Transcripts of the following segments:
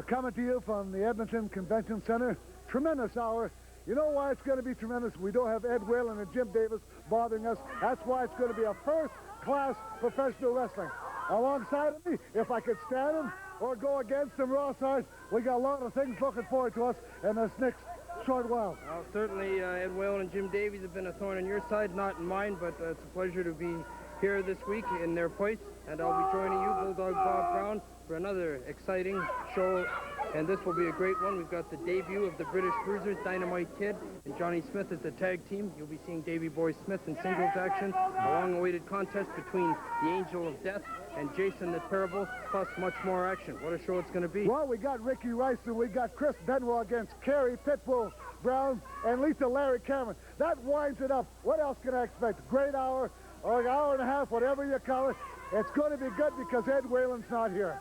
coming to you from the Edmonton Convention Center. Tremendous hour. You know why it's going to be tremendous? We don't have Ed Whalen and Jim Davis bothering us. That's why it's going to be a first-class professional wrestling. Alongside of me, if I could stand him or go against him, Ross Hart, we got a lot of things looking forward to us in this next short while. Well, certainly Ed Whalen and Jim Davies have been a thorn in your side, not in mine, but it's a pleasure to be here this week in their place, and I'll be joining you, Bulldog Bob Brown, for another exciting show, and this will be a great one. We've got the debut of the British Cruisers, Dynamite Kid and Johnny Smith as the tag team. You'll be seeing Davey Boy Smith in singles action, a long-awaited contest between the Angel of Death and Jason the Terrible, plus much more action. What a show it's going to be. Well, we got Ricky Rice and we got Chris Benoit against Kerry Pitbull Brown and Lisa Larry Cameron. That winds it up. What else can I expect? Great hour, or an hour and a half, whatever you call it. It's going to be good because Ed Whalen's not here.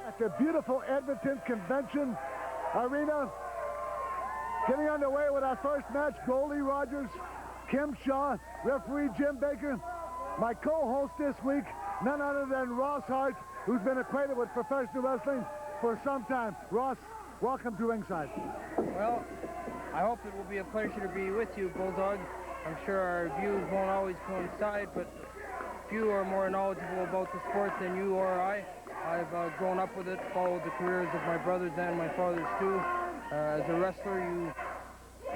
At the beautiful Edmonton Convention Arena, getting underway with our first match, Goldie Rogers, Kim Shaw, referee Jim Baker. My co-host this week, none other than Ross Hart, who's been acquainted with professional wrestling for some time. Ross, welcome to ringside. Well, I hope it will be a pleasure to be with you, Bulldog. I'm sure our views won't always coincide, but few are more knowledgeable about the sport than you or I. I've grown up with it, followed the careers of my brothers and my fathers too. As a wrestler, you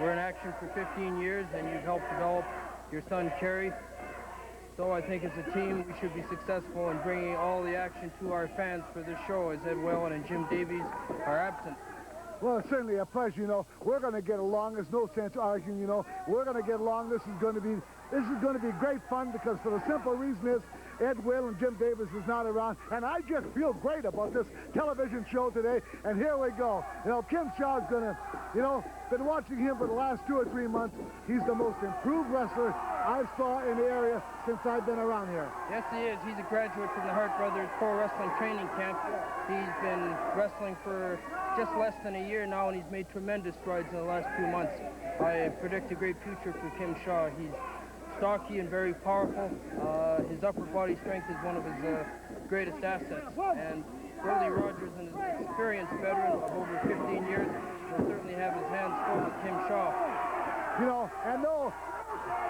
were in action for 15 years, and you've helped develop your son, Kerry. So I think as a team, we should be successful in bringing all the action to our fans for this show, as Ed Whalen and Jim Davies are absent. Well, it's certainly a pleasure, you know. We're going to get along. There's no sense arguing, you know. We're going to get along. This is going to be great fun because for the simple reason is Ed Whalen and Jim Davis is not around, and I just feel great about this television show today, and here we go. You know, Kim Shaw's going to, you know, been watching him for the last 2 or 3 months. He's the most improved wrestler I saw in the area since I've been around here. Yes, he is. He's a graduate from the Hart Brothers Pro Wrestling Training Camp. He's been wrestling for just less than a year now, and he's made tremendous strides in the last few months. I predict a great future for Kim Shaw. He's stocky and very powerful. His upper body strength is one of his greatest assets. And Goldie Rogers, an experienced veteran of over 15 years, will certainly have his hands full with Kim Shaw. You know, and no,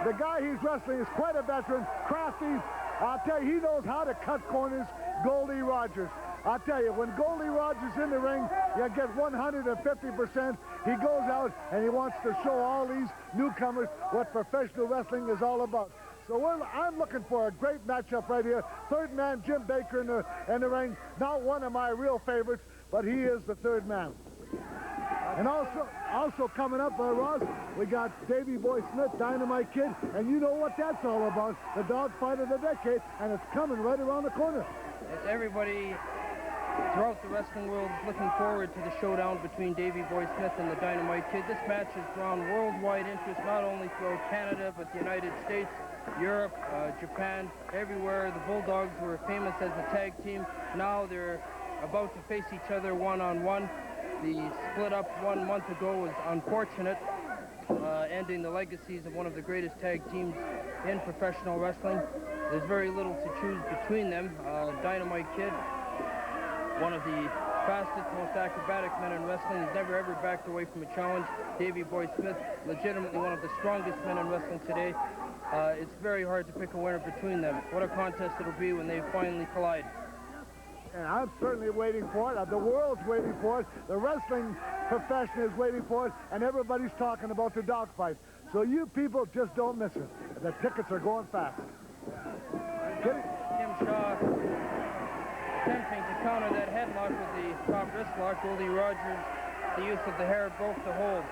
the guy he's wrestling is quite a veteran, crafty. I'll tell you, he knows how to cut corners, Goldie Rogers. I'll tell you, when Goldie Rogers in the ring, you get 150%. He goes out and he wants to show all these newcomers what professional wrestling is all about. So I'm looking for a great matchup right here. Third man, Jim Baker in the ring. Not one of my real favorites, but he is the third man. And also coming up, Ross, we got Davey Boy Smith, Dynamite Kid, and you know what that's all about, the dog fight of the decade, and it's coming right around the corner. It's everybody throughout the wrestling world is looking forward to the showdown between Davey Boy Smith and the Dynamite Kid. This match has drawn worldwide interest, not only throughout Canada, but the United States, Europe, Japan, everywhere. The Bulldogs were famous as a tag team. Now they're about to face each other one-on-one. The split up 1 month ago was unfortunate, ending the legacies of one of the greatest tag teams in professional wrestling. There's very little to choose between them. Dynamite Kid, one of the fastest, most acrobatic men in wrestling. He's never ever backed away from a challenge. Davey Boy Smith, legitimately one of the strongest men in wrestling today. It's very hard to pick a winner between them. What a contest it'll be when they finally collide. And I'm certainly waiting for it. The world's waiting for it. The wrestling profession is waiting for it. And everybody's talking about the dogfight. So you people just don't miss it. The tickets are going fast. Kim Shaw attempting to counter that headlock with the top wrist lock. Goldie Rogers, the use of the hair, broke the hold.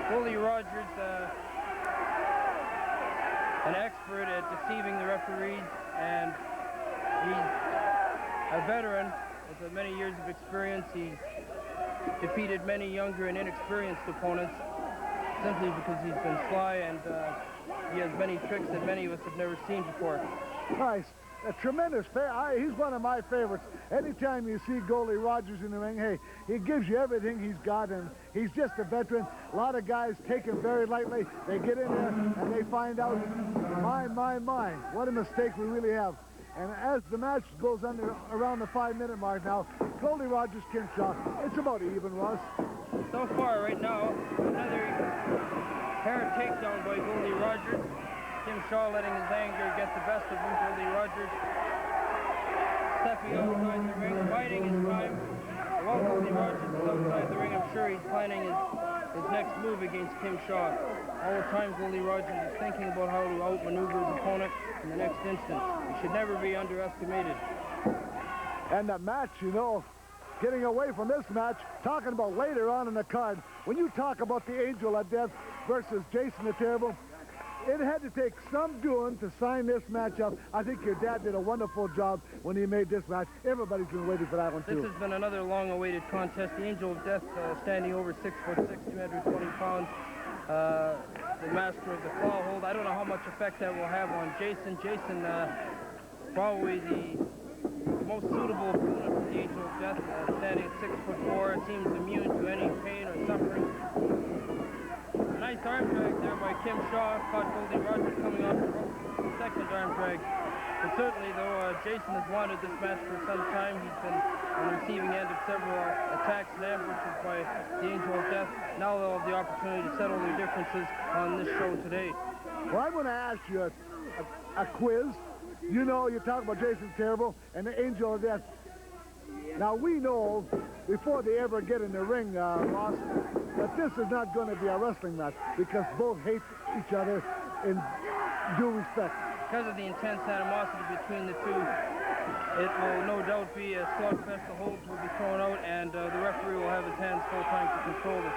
Goldie Rogers, an expert at deceiving the referees, and he's a veteran with many years of experience. He's defeated many younger and inexperienced opponents simply because he's been sly, and he has many tricks that many of us have never seen before. Nice. A tremendous he's one of my favorites. Anytime you see Goldie Rogers in the ring, hey, he gives you everything he's got, and he's just a veteran. A lot of guys take him very lightly. They get in there, and they find out, my, what a mistake we really have. And as the match goes around the 5-minute mark now, Goldie Rogers, Kimshaw, it's about even, Ross. So far, right now, another hair takedown by Goldie Rogers. Kimshaw letting his anger get the best of him. Goldie Rogers stepping outside the ring, biding his time. While Goldie Rogers is outside the ring, I'm sure he's planning his next move against Kimshaw. All the time Goldie Rogers is thinking about how to outmaneuver his opponent in the next instance. He should never be underestimated. And the match, you know, getting away from this match, talking about later on in the card, when you talk about the Angel of Death versus Jason the Terrible, it had to take some doing to sign this match up. I think your dad did a wonderful job when he made this match. Everybody's been waiting for that one, too. This has been another long-awaited contest. The Angel of Death standing over 6'6", 220 pounds. The master of the claw hold. I don't know how much effect that will have on Jason. Jason, probably the most suitable opponent for the Angel of Death, standing at 6'4", seems immune to any pain or suffering. Nice arm drag there by Kimshaw. Caught Goldie Rogers coming off the rope. Second arm drag. But certainly, though, Jason has wanted this match for some time. He's been on the receiving end of several attacks and ambushes by the Angel of Death. Now they'll have the opportunity to settle their differences on this show today. Well, I'm going to ask you a quiz. You know, you talk about Jason Terrible and the Angel of Death. Now, we know, before they ever get in the ring, Ross, that this is not going to be a wrestling match because both hate each other in due respect. Because of the intense animosity between the two, it will no doubt be a slugfest. The holds will be thrown out, and the referee will have his hands full time to control this.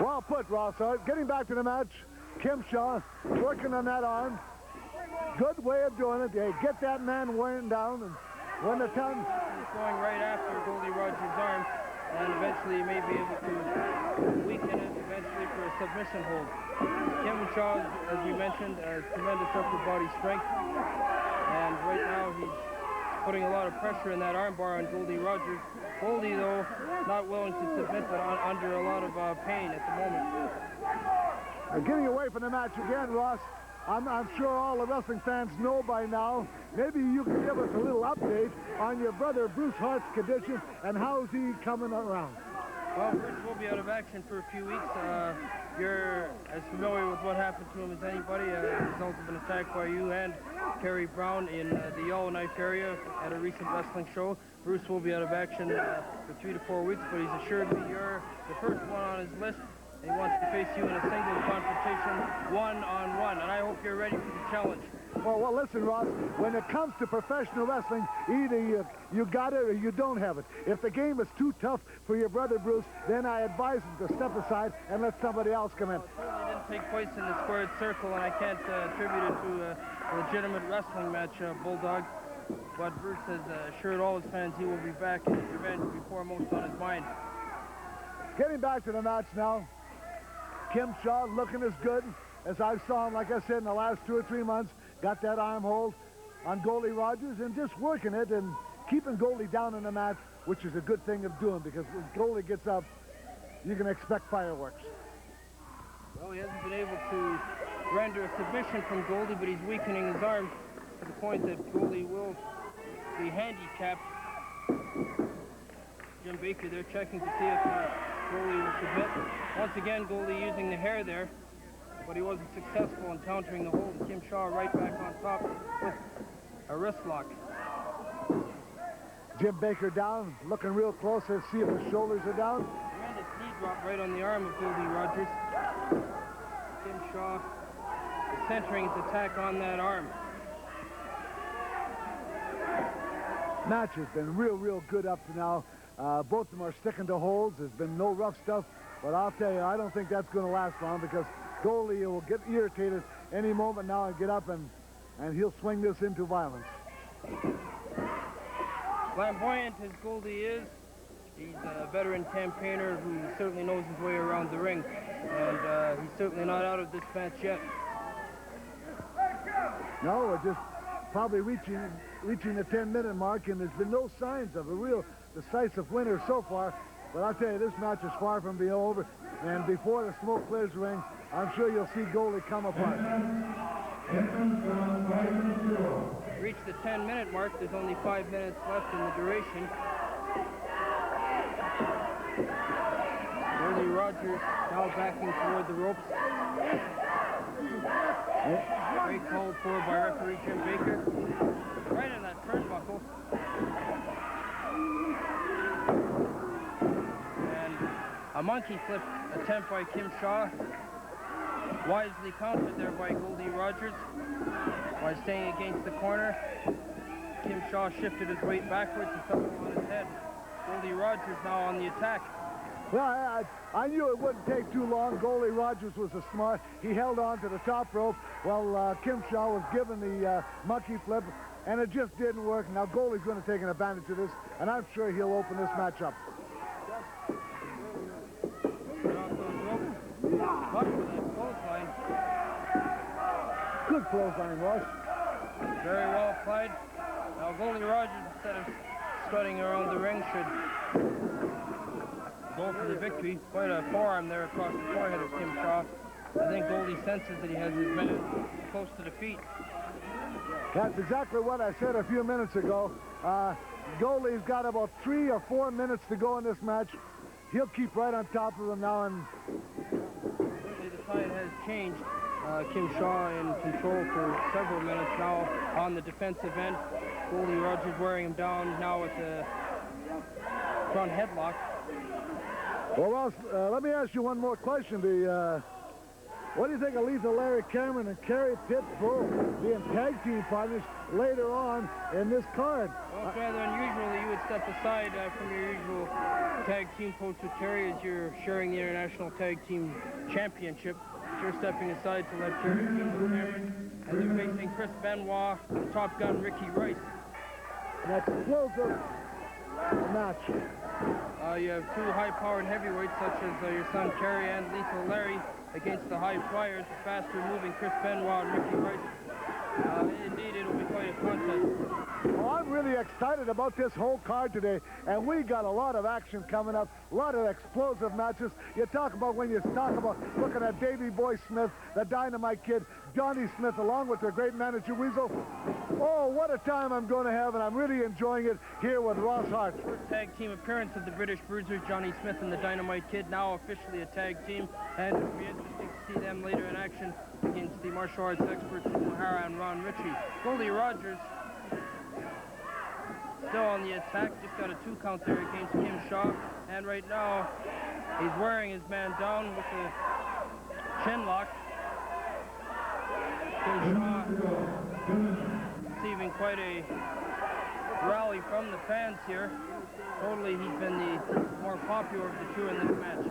Well put, Ross. Getting back to the match, Kimshaw working on that arm. Good way of doing it. They get that man wearing down, and when the time... Going right after Goldie Rogers' arm, and eventually he may be able to weaken it eventually for a submission hold. Kimshaw, as we mentioned, has tremendous upper body strength, and right now he's putting a lot of pressure in that arm bar on Goldie Rogers. Goldie, though, not willing to submit, but under a lot of pain at the moment. Getting away from the match again, Ross. I'm sure all the wrestling fans know by now. Maybe you can give us a little update on your brother Bruce Hart's condition and how's he coming around. Well, Bruce will be out of action for a few weeks. You're as familiar with what happened to him as anybody. As a result of an attack by you and Kerry Brown in the Yellowknife area at a recent wrestling show. Bruce will be out of action for 3 to 4 weeks, but he's assured me you're the first one on his list. He wants to face you in a singles confrontation, one-on-one, and I hope you're ready for the challenge. Well, listen, Ross, when it comes to professional wrestling, either you got it or you don't have it. If the game is too tough for your brother Bruce, then I advise him to step aside and let somebody else come in. Well, it certainly didn't take place in the squared circle, and I can't attribute it to a legitimate wrestling match, Bulldog. But Bruce has assured all his fans he will be back, and his revenge will be foremost on his mind. Getting back to the match now. Kimshaw looking as good as I saw him, like I said, in the last 2 or 3 months. Got that arm hold on Goldie Rogers and just working it and keeping Goldie down in the match, which is a good thing of doing because when Goldie gets up, you can expect fireworks. Well, he hasn't been able to render a submission from Goldie, but he's weakening his arm to the point that Goldie will be handicapped. Jim Baker there checking to see if Goldie will submit. Once again, Goldie using the hair there, but he wasn't successful in countering the hold. Kimshaw right back on top with a wrist lock. Jim Baker down, looking real close to see if his shoulders are down. Tremendous knee drop right on the arm of Goldie Rogers. Kimshaw centering his attack on that arm. Match has been real good up to now. Both of them are sticking to holds. There's been no rough stuff, but I'll tell you, I don't think that's going to last long because Goldie will get irritated any moment now and get up and he'll swing this into violence. Flamboyant as Goldie is, he's a veteran campaigner who certainly knows his way around the ring, and he's certainly not out of this match yet. No, we're just probably reaching the 10-minute mark, and there's been no signs of a real decisive winner so far. But I'll tell you, this match is far from being over. And before the smoke clears the ring, I'm sure you'll see Goldie come apart. Reach the 10-minute mark. There's only 5 minutes left in the duration. Goldie Rogers now backing toward the ropes. Great called for by referee Jim Baker. Right in that turnbuckle. And a monkey flip attempt by Kim Shaw. Wisely countered there by Goldie Rogers by staying against the corner. Kim Shaw shifted his weight backwards and fell on his head. Goldie Rogers now on the attack. Well, I knew it wouldn't take too long. Goldie Rogers was a smart. He held on to the top rope while Kim Shaw was given the monkey flip, and it just didn't work. Now Goldie's going to take an advantage of this, and I'm sure he'll open this match up. Good clothesline, Ross. Very well applied. Now Goldie Rogers, instead of strutting around the ring, should go for the victory. Quite a forearm there across the forehead of Kim Shaw. I think Goldie senses that he has his men close to defeat. That's exactly what I said a few minutes ago. Goldie's got about 3 or 4 minutes to go in this match. He'll keep right on top of him now. And certainly the tide has changed. Kim Shaw in control for several minutes now on the defensive end. Goldie Rogers wearing him down now with the front headlock. Well, Ross, let me ask you one more question. What do you think of Lethal Larry Cameron and Kerry Pitbull being tag team partners later on in this card? Well, it's rather unusual that you would step aside from your usual tag team post with Terry as you're sharing the International Tag Team Championship. You're stepping aside to let Kerry Pitbull Cameron, as they're facing Chris Benoit and Top Gun Ricky Rice. That's explosive match. You have 2 high-powered heavyweights such as your son Kerry and Lethal Larry against the high flyers, the faster-moving Chris Benoit and Ricky Rice. Indeed, it'll be quite a contest. Well, I'm really excited about this whole card today, and we got a lot of action coming up, a lot of explosive matches. You talk about when you talk about looking at Davey Boy Smith, the Dynamite Kid, Johnny Smith, along with their great manager Weasel. Oh, what a time I'm going to have, and I'm really enjoying it here with Ross Hart. First tag team appearance of the British Bruisers, Johnny Smith and the Dynamite Kid, now officially a tag team, and it'll be interesting to see them later in action against the martial arts experts O'Hara and Ron Ritchie. Goldie Rogers still on the attack, just got a 2 count there against Kim Shaw, and right now he's wearing his man down with a chin lock. Kim Shaw receiving quite a rally from the fans here. Totally, he's been the more popular of the 2 in this match.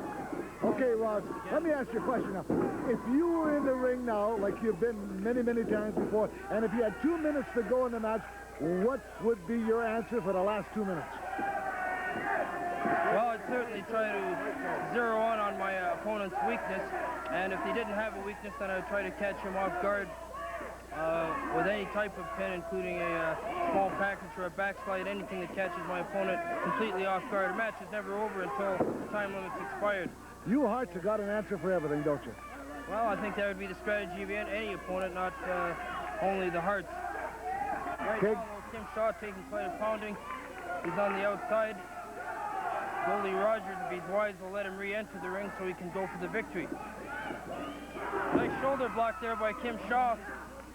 Okay, Ross, let me ask you a question now. If you were in the ring now, like you've been many, many times before, and if you had 2 minutes to go in the match, what would be your answer for the last 2 minutes? Well, I'd certainly try to zero in on my opponent's weakness, and if he didn't have a weakness, then I'd try to catch him off guard with any type of pin, including a small package or a backslide, anything that catches my opponent completely off guard. The match is never over until the time limit's expired. You Hearts have got an answer for everything, don't you? Well, I think that would be the strategy of any opponent, not only the Hearts. Right now, Kim Shaw taking quite a pounding. He's on the outside. Goldie Rogers, if he's wise, will let him re-enter the ring so he can go for the victory. Nice shoulder block there by Kim Shaw.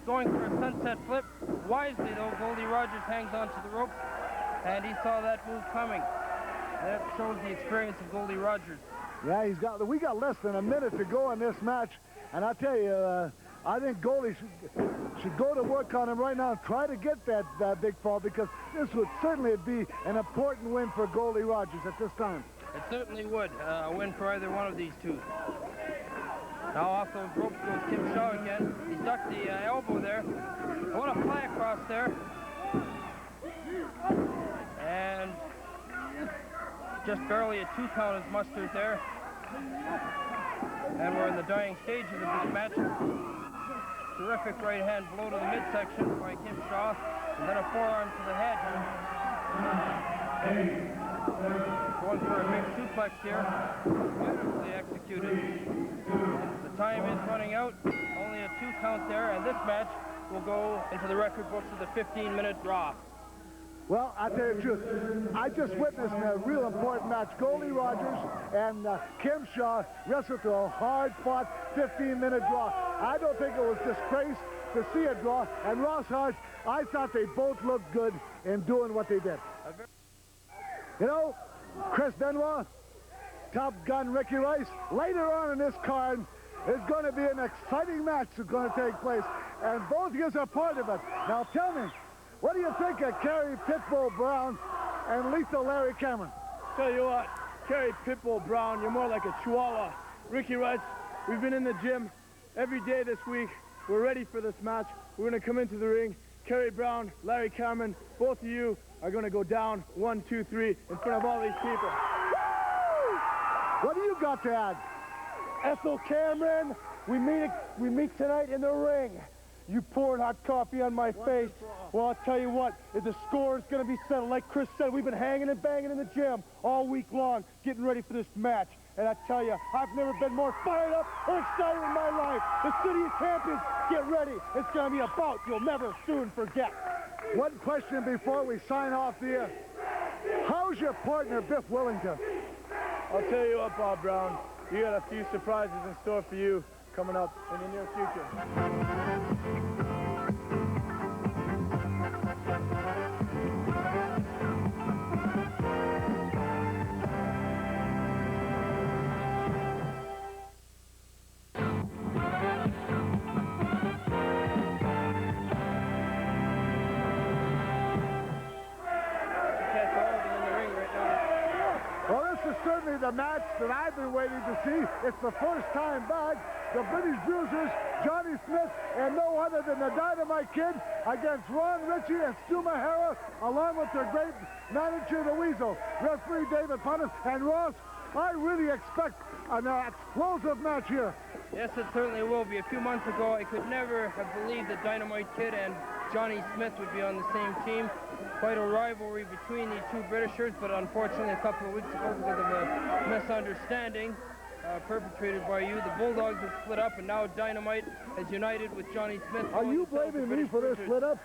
Going for a sunset flip. Wisely, though, Goldie Rogers hangs onto the ropes, and he saw that move coming. That shows the experience of Goldie Rogers. Yeah, we got less than a minute to go in this match, and I tell you, I think Goldie should go to work on him right now and try to get that big fall, because this would certainly be an important win for Goldie Rogers at this time. It certainly would. A win for either one of these 2. Now off those ropes goes Kim Shaw again. He ducked the elbow there. What a fly across there. And just barely a 2 count is mustered there. And we're in the dying stages of this match. Terrific right hand blow to the midsection by Kim Shaw, and then a forearm to the head. Going for a big suplex here. Beautifully executed. And the time is running out. Only a 2 count there, and this match will go into the record books of the 15-minute draw. Well, I'll tell you the truth. I just witnessed a real important match. Goldie Rogers and Kim Shaw wrestled to a hard-fought 15-minute draw. I don't think it was disgrace to see a draw. And Ross Hart, I thought they both looked good in doing what they did. You know, Chris Benoit, Top Gun Ricky Rice, later on in this card, is going to be an exciting match that's going to take place. And both of us are part of it. Now tell me, what do you think of Kerry Pitbull Brown and Lethal Larry Cameron? Tell you what, Kerry Pitbull Brown, you're more like a chihuahua. Ricky Rice, we've been in the gym every day this week. We're ready for this match. We're going to come into the ring. Kerry Brown, Larry Cameron, both of you are going to go down 1, 2, 3 in front of all these people. Woo! What do you got to add? Ethel Cameron, we meet tonight in the ring. You poured hot coffee on my face. Well, I'll tell you what, if the score is going to be settled, like Chris said, we've been hanging and banging in the gym all week long, getting ready for this match. And I tell you, I've never been more fired up or excited in my life. The City of Champions, get ready. It's going to be a bout you'll never soon forget. One question before we sign off the air. How's your partner, Biff Wellington? I'll tell you what, Bob Brown, you got a few surprises in store for you coming up in the near future. Certainly the match that I've been waiting to see. It's the first time back. The British Bruisers, Johnny Smith, and no other than the Dynamite Kid against Ron Ritchie and Stu Mahara, along with their great manager, the Weasel, referee David Putnam. And Ross, I really expect an explosive match here. Yes, it certainly will be. A few months ago, I could never have believed that Dynamite Kid and Johnny Smith would be on the same team. Quite a rivalry between these two Britishers, but unfortunately a couple of weeks ago, because of a misunderstanding perpetrated by you, the Bulldogs have split up, and now Dynamite has united with Johnny Smith. Are you blaming me for this split up?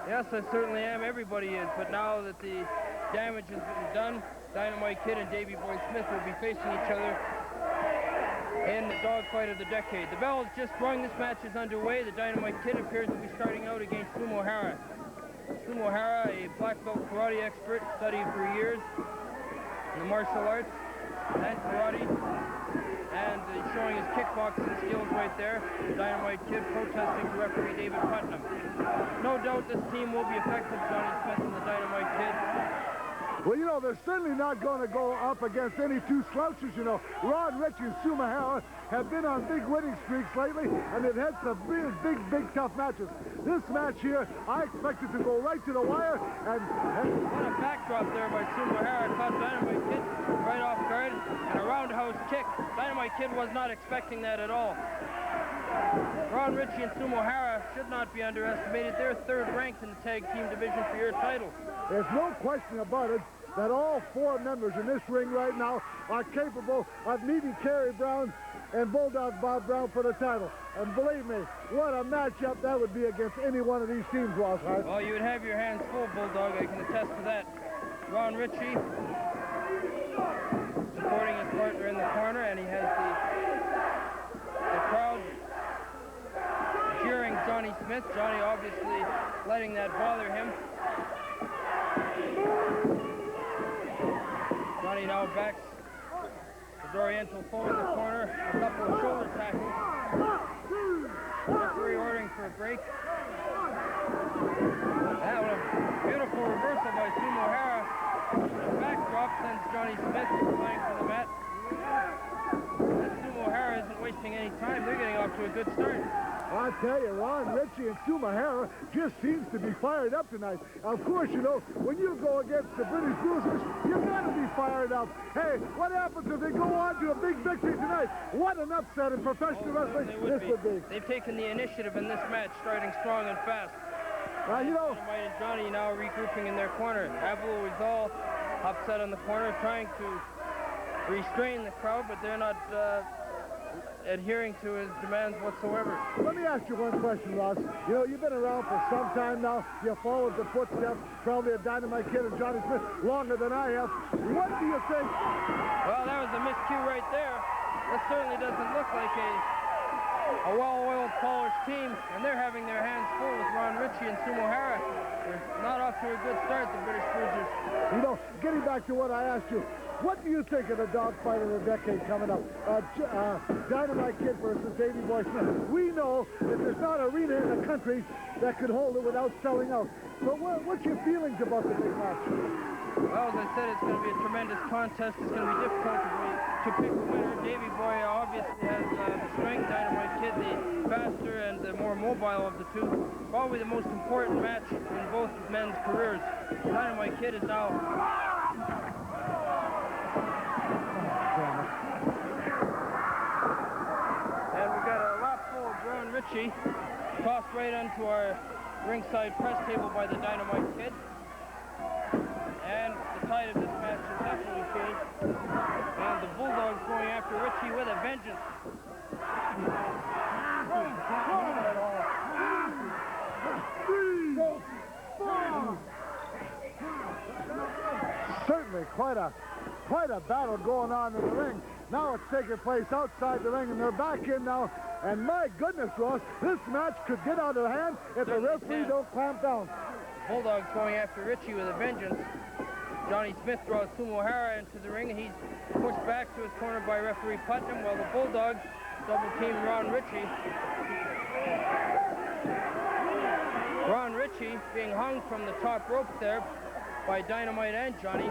Yes, I certainly am. Everybody is. But now that the damage has been done, Dynamite Kid and Davey Boy Smith will be facing each other in the dogfight of the decade. The bell has just rung. This match is underway. The Dynamite Kid appears to be starting out against Stu Mahara. Stu Mahara, a black belt karate expert, studied for years in the martial arts and karate, and showing his kickboxing skills right there. The Dynamite Kid protesting to referee David Putnam. No doubt this team will be effective, Johnny Smith and the Dynamite Kid. Well, you know, they're certainly not going to go up against any two slouches, you know. Ron Ritchie and Stu Mahara have been on big winning streaks lately, and they've had some big, tough matches. This match here, I expect it to go right to the wire, and what a backdrop there by Stu Mahara caught Dynamite Kid right off guard, and a roundhouse kick. Dynamite Kid was not expecting that at all. Ron Ritchie and Stu Mahara should not be underestimated. They're third ranked in the tag team division for your title. There's no question about it that all four members in this ring right now are capable of meeting Kerry Brown and Bulldog Bob Brown for the title. And believe me, what a matchup that would be against any one of these teams, Ross Hart. Well, you would have your hands full, Bulldog. I can attest to that. Ron Ritchie supporting his partner in the corner, and he has the crowd cheering Johnny Smith. Johnny obviously letting that bother him. Johnny now backs the Oriental forward in the corner. A couple of shoulder tackles. Referee ordering for a break. That was a beautiful reversal by Stu Mahara. The backdrop sends Johnny Smith flying for the mat. And Stu Mahara isn't wasting any time. They're getting off to a good start. I tell you, Ron Ritchie and Stu Mahara just seems to be fired up tonight. Of course, you know, when you go against the British Bruisers, you got to be fired up. Hey, what happens if they go on to a big victory tonight? What an upset in professional wrestling this would be. They've taken the initiative in this match, starting strong and fast. You know, Dynamite and Johnny now regrouping in their corner. Abel was all upset on the corner, trying to restrain the crowd, but they're not adhering to his demands whatsoever. Let me ask you one question, Ross. You know, you've been around for some time now. You followed the footsteps, probably of Dynamite Kid and Johnny Smith, longer than I have. What do you think? Well, that was a miscue right there. That certainly doesn't look like a well-oiled, polished team, and they're having their hands full with Ron Ritchie and Sumo Hara. They're not off to a good start, the British Bruisers. You know, getting back to what I asked you, what do you think of the dogfight of the decade coming up? Dynamite Kid versus Davey Boy Smith. We know that there's not an arena in the country that could hold it without selling out. So what's your feelings about the big match? Well, as I said, it's going to be a tremendous contest. It's going to be difficult to pick a winner. Davey Boy obviously has the strength. Dynamite Kid, the faster and the more mobile of the two. Probably the most important match in both men's careers. Dynamite Kid is now... And we got a lap full of Ron Ritchie tossed right onto our ringside press table by the Dynamite Kid. And the tide of this match has definitely changed. And the Bulldogs going after Ritchie with a vengeance. Certainly quite a battle going on in the ring. Now it's taking place outside the ring, and they're back in now. And my goodness, Ross, this match could get out of hand if the referee don't clamp down. Bulldogs going after Ritchie with a vengeance. Johnny Smith draws Sumo Hara into the ring, and he's pushed back to his corner by referee Putnam, while the Bulldogs double-team Ron Ritchie. Ron Ritchie being hung from the top rope there by Dynamite and Johnny.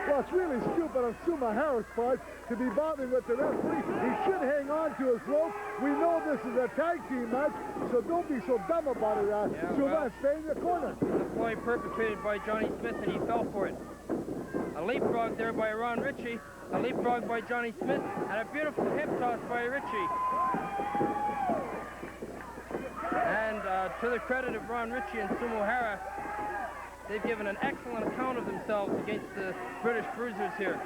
Well, it's really stupid on Sumo Hara's part to be bothering with the referee. He should hang on to his rope. We know this is a tag team match, so don't be so dumb about it, Sumo. Stay in the corner. The ploy perpetrated by Johnny Smith, and he fell for it. A leapfrog there by Ron Ritchie, a leapfrog by Johnny Smith, and a beautiful hip toss by Ritchie. And to the credit of Ron Ritchie and Sumo Hara, they've given an excellent account of themselves against the British Bruisers here.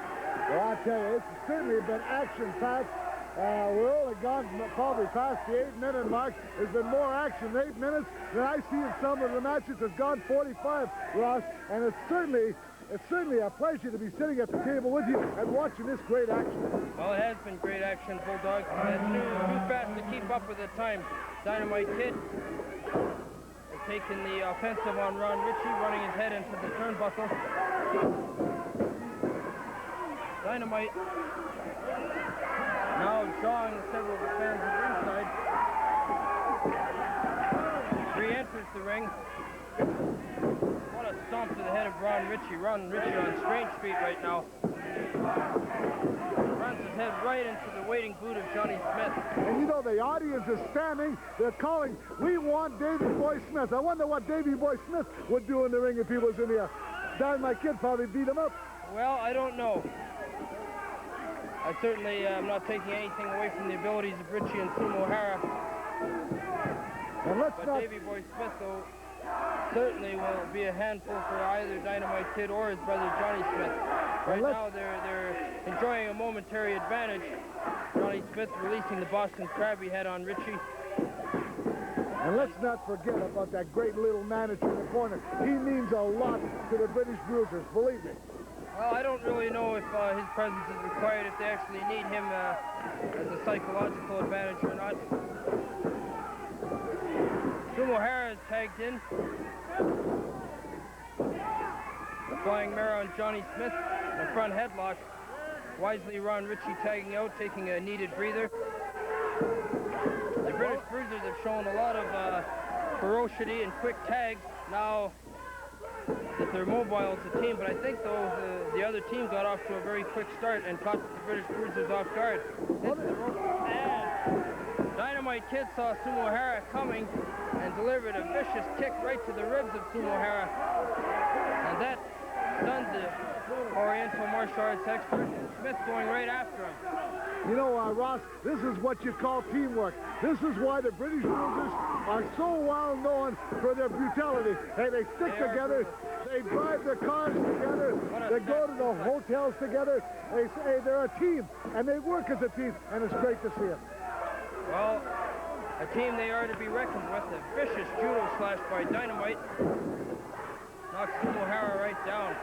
Well, I tell you, it's certainly been action-packed. We're only gone probably past the 8-minute mark. There's been more action in 8 minutes than I see in some of the matches. It's gone 45, Ross, and it's certainly a pleasure to be sitting at the table with you and watching this great action. Well, it has been great action, Bulldogs. Too fast to keep up with at times. Dynamite Kid has taken the offensive on Ron Ritchie, running his head into the turnbuckle. Dynamite now jawing several of the fans at ringside. Re-enters the ring. What a stomp to the head of Ron Ritchie. Ron Ritchie on Strange Street right now. Runs his head right into the waiting boot of Johnny Smith. And you know, the audience is standing. They're calling, "We want Davey Boy Smith." I wonder what Davey Boy Smith would do in the ring if he was in here. Dynamite Kid probably beat him up. Well, I don't know. I certainly am not taking anything away from the abilities of Ritchie and Sumo Hara. But Davey Boy Smith, though, certainly will be a handful for either Dynamite Kid or his brother Johnny Smith. Right now, they're enjoying a momentary advantage. Johnny Smith releasing the Boston Crab he had on Ritchie. And let's not forget about that great little manager in the corner. He means a lot to the British Bruisers, believe me. Well, I don't really know if his presence is required, if they actually need him as a psychological advantage or not. Sumo Hara is tagged in. The flying mare on Johnny Smith, the front headlock. Wisely, Ron Ritchie tagging out, taking a needed breather. The British Bruisers have shown a lot of ferocity and quick tags. Now that they're mobile as a team, but I think, though, the other team got off to a very quick start and caught the British Bruisers off guard. This is the rope, and Dynamite Kid saw Sumo Hara coming and delivered a vicious kick right to the ribs of Sumo Hara. And that stunned the Oriental martial arts expert, Smith going right after him. You know, Ross, this is what you call teamwork. This is why the British Bruisers are so well known for their brutality. Hey, they stick together, they drive their cars together, they go to the hotels together. They say they're a team, and they work as a team, and it's great to see it. Well, a team they are to be reckoned with. A vicious judo slash by Dynamite. Knocks Sumo Hara right down.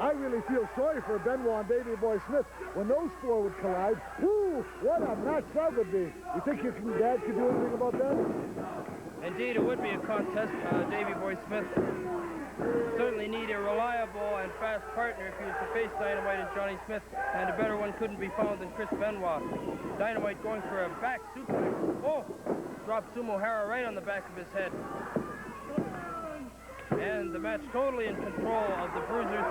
I really feel sorry for Benoit and Davey Boy Smith when those four would collide. Woo, what a match that would be. You think your dad could do anything about that? Indeed, it would be a contest. Davey Boy Smith certainly need a reliable and fast partner if he was to face Dynamite and Johnny Smith, and a better one couldn't be found than Chris Benoit. Dynamite going for a back suplex. Oh, dropped Sumo Hara right on the back of his head. And the match totally in control of the Bruisers,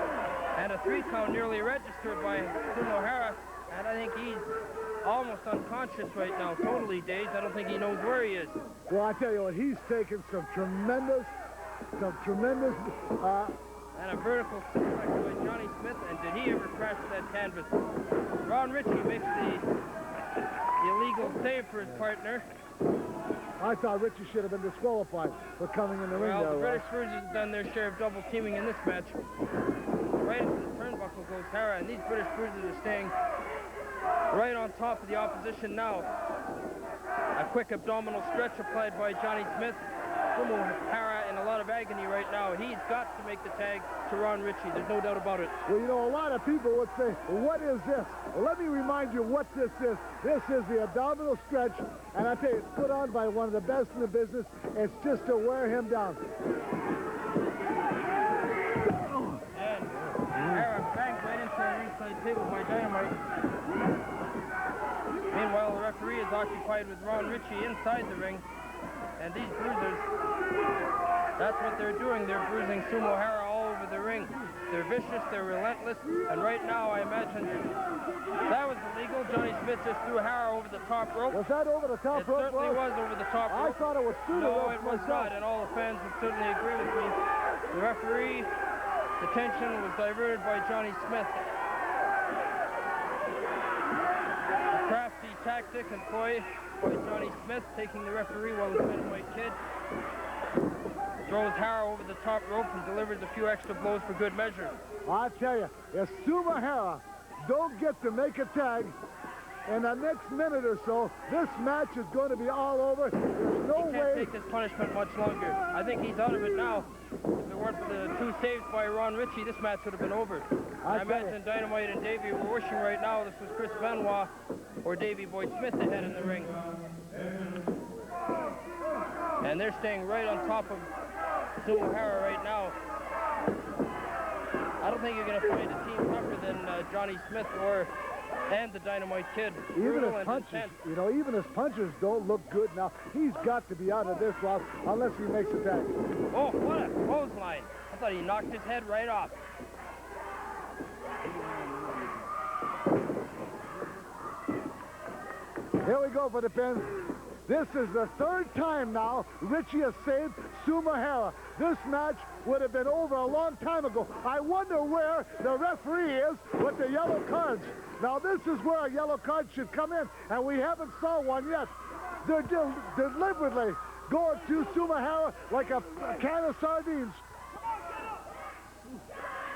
and a 3 count nearly registered by Sumo Hara, and I think he's almost unconscious right now, totally dazed. I don't think he knows where he is. Well, I tell you what, he's taken some tremendous, and a vertical suplex by Johnny Smith, and did he ever crash that canvas? Ron Ritchie makes the illegal save for his partner. I thought Ritchie should have been disqualified for coming in the ring. Well, the British Bruisers have done their share of double teaming in this match. Right into the turnbuckle goes Hara, and these British Bruisers are staying right on top of the opposition now. A quick abdominal stretch applied by Johnny Smith. Sumo Hara in a lot of agony right now. He's got to make the tag to Ron Ritchie. There's no doubt about it. Well, you know, a lot of people would say, what is this? Well, let me remind you what this is. This is the abdominal stretch, and I tell you, it's put on by one of the best in the business. It's just to wear him down. And Hara banged right into the ringside table by Dynamite. Meanwhile, the referee is occupied with Ron Ritchie inside the ring. And these bruisers, that's what they're doing. They're bruising Sumo Hara all over the ring. They're vicious, they're relentless, and right now I imagine that was illegal. Johnny Smith just threw Hara over the top rope. Was that over the top rope? It certainly was over the top rope. I thought it was through the rope. No, it was not, and all the fans would certainly agree with me. The referee, the tension was diverted by Johnny Smith. A crafty tactic employed by Johnny Smith, taking the referee while the Dynamite Kid throws Hara over the top rope and delivers a few extra blows for good measure. I tell you, if Sumo Hara don't get to make a tag in the next minute or so, this match is going to be all over. There's no way. He can't take his punishment much longer. I think he's out of it now. If it weren't for the 2 saves by Ron Ritchie, this match would have been over. I imagine Dynamite and Davey were wishing right now this was Chris Benoit or Davey Boy Smith ahead in the ring. And they're staying right on top of Sumo Hara right now. I don't think you're going to find a team tougher than Johnny Smith and the Dynamite Kid. Even his punches, you know, even his punches don't look good now. He's got to be out of this, Ross, unless he makes a tag. Oh, what a clothesline. I thought he knocked his head right off. Here we go for the pin. This is the 3rd time now Ritchie has saved Sumo Hara. This match would have been over a long time ago. I wonder where the referee is with the yellow cards. Now this is where a yellow card should come in, and we haven't saw one yet. They're deliberately going to Sumo Hara like a can of sardines.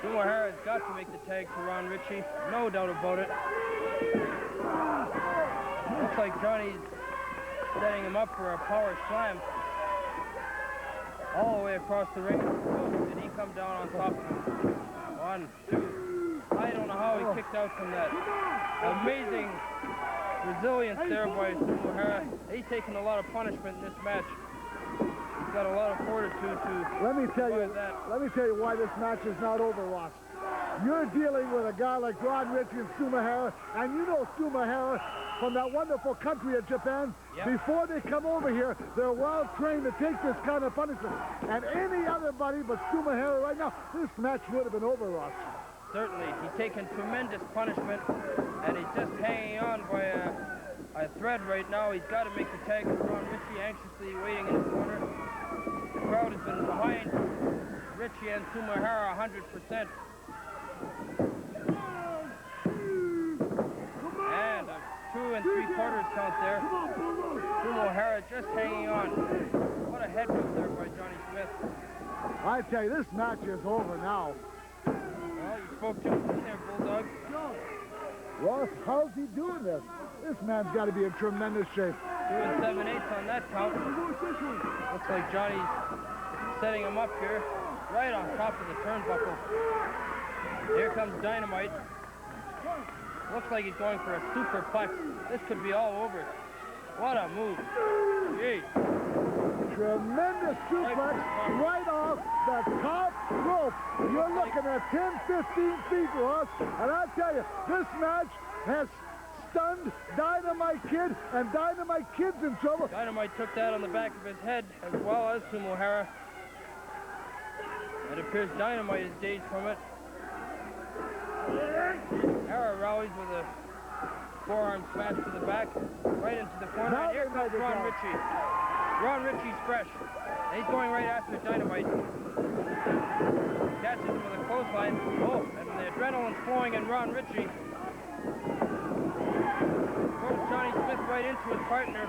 Sumo Hara's got to make the tag to Ron Ritchie, no doubt about it. Looks like Johnny's setting him up for a power slam. All the way across the ring. Oh, did he come down on top of him? 1, 2. I don't know how he kicked out from that. Amazing resilience there by Sumo Hara. He's taken a lot of punishment in this match. He's got a lot of fortitude to let me tell you why this match is not over, Ross. You're dealing with a guy like Ron Ritchie and Sumo Hara, and you know Sumo Hara from that wonderful country of Japan. Yep. Before they come over here, they're well trained to take this kind of punishment. And any other buddy but Sumo Hara right now, this match would have been over, Ross. Certainly. He's taken tremendous punishment, and he's just hanging on by a a thread right now. He's got to make the tag with Ron Ritchie, anxiously waiting in the corner. The crowd has been behind Ritchie and Sumahara 100%. And a 2 3/4 count there. Sumahara just hanging on. What a head whip there by Johnny Smith. I tell you, this match is over now. Well, you spoke too soon there, Bulldog. Ross, how's he doing this? This man's got to be in tremendous shape. 2 7/8 on that count. Looks like Johnny's setting him up here, right on top of the turnbuckle. Here comes Dynamite. Looks like he's going for a superplex. This could be all over. What a move. Gee. Tremendous suplex right off the top rope. You're looking at 10, 15 feet, Ross. And I tell you, this match has stunned Dynamite Kid, and Dynamite Kid's in trouble. Dynamite took that on the back of his head, as well as Sumahara. It appears Dynamite is dazed from it. Hara rallies with a forearm smash to the back, right into the corner. And here comes Ron Ritchie. Ron Ritchie's fresh. And he's going right after Dynamite. Catches him with a clothesline. Oh, and the adrenaline's flowing in Ron Ritchie. Goes Johnny Smith right into his partner.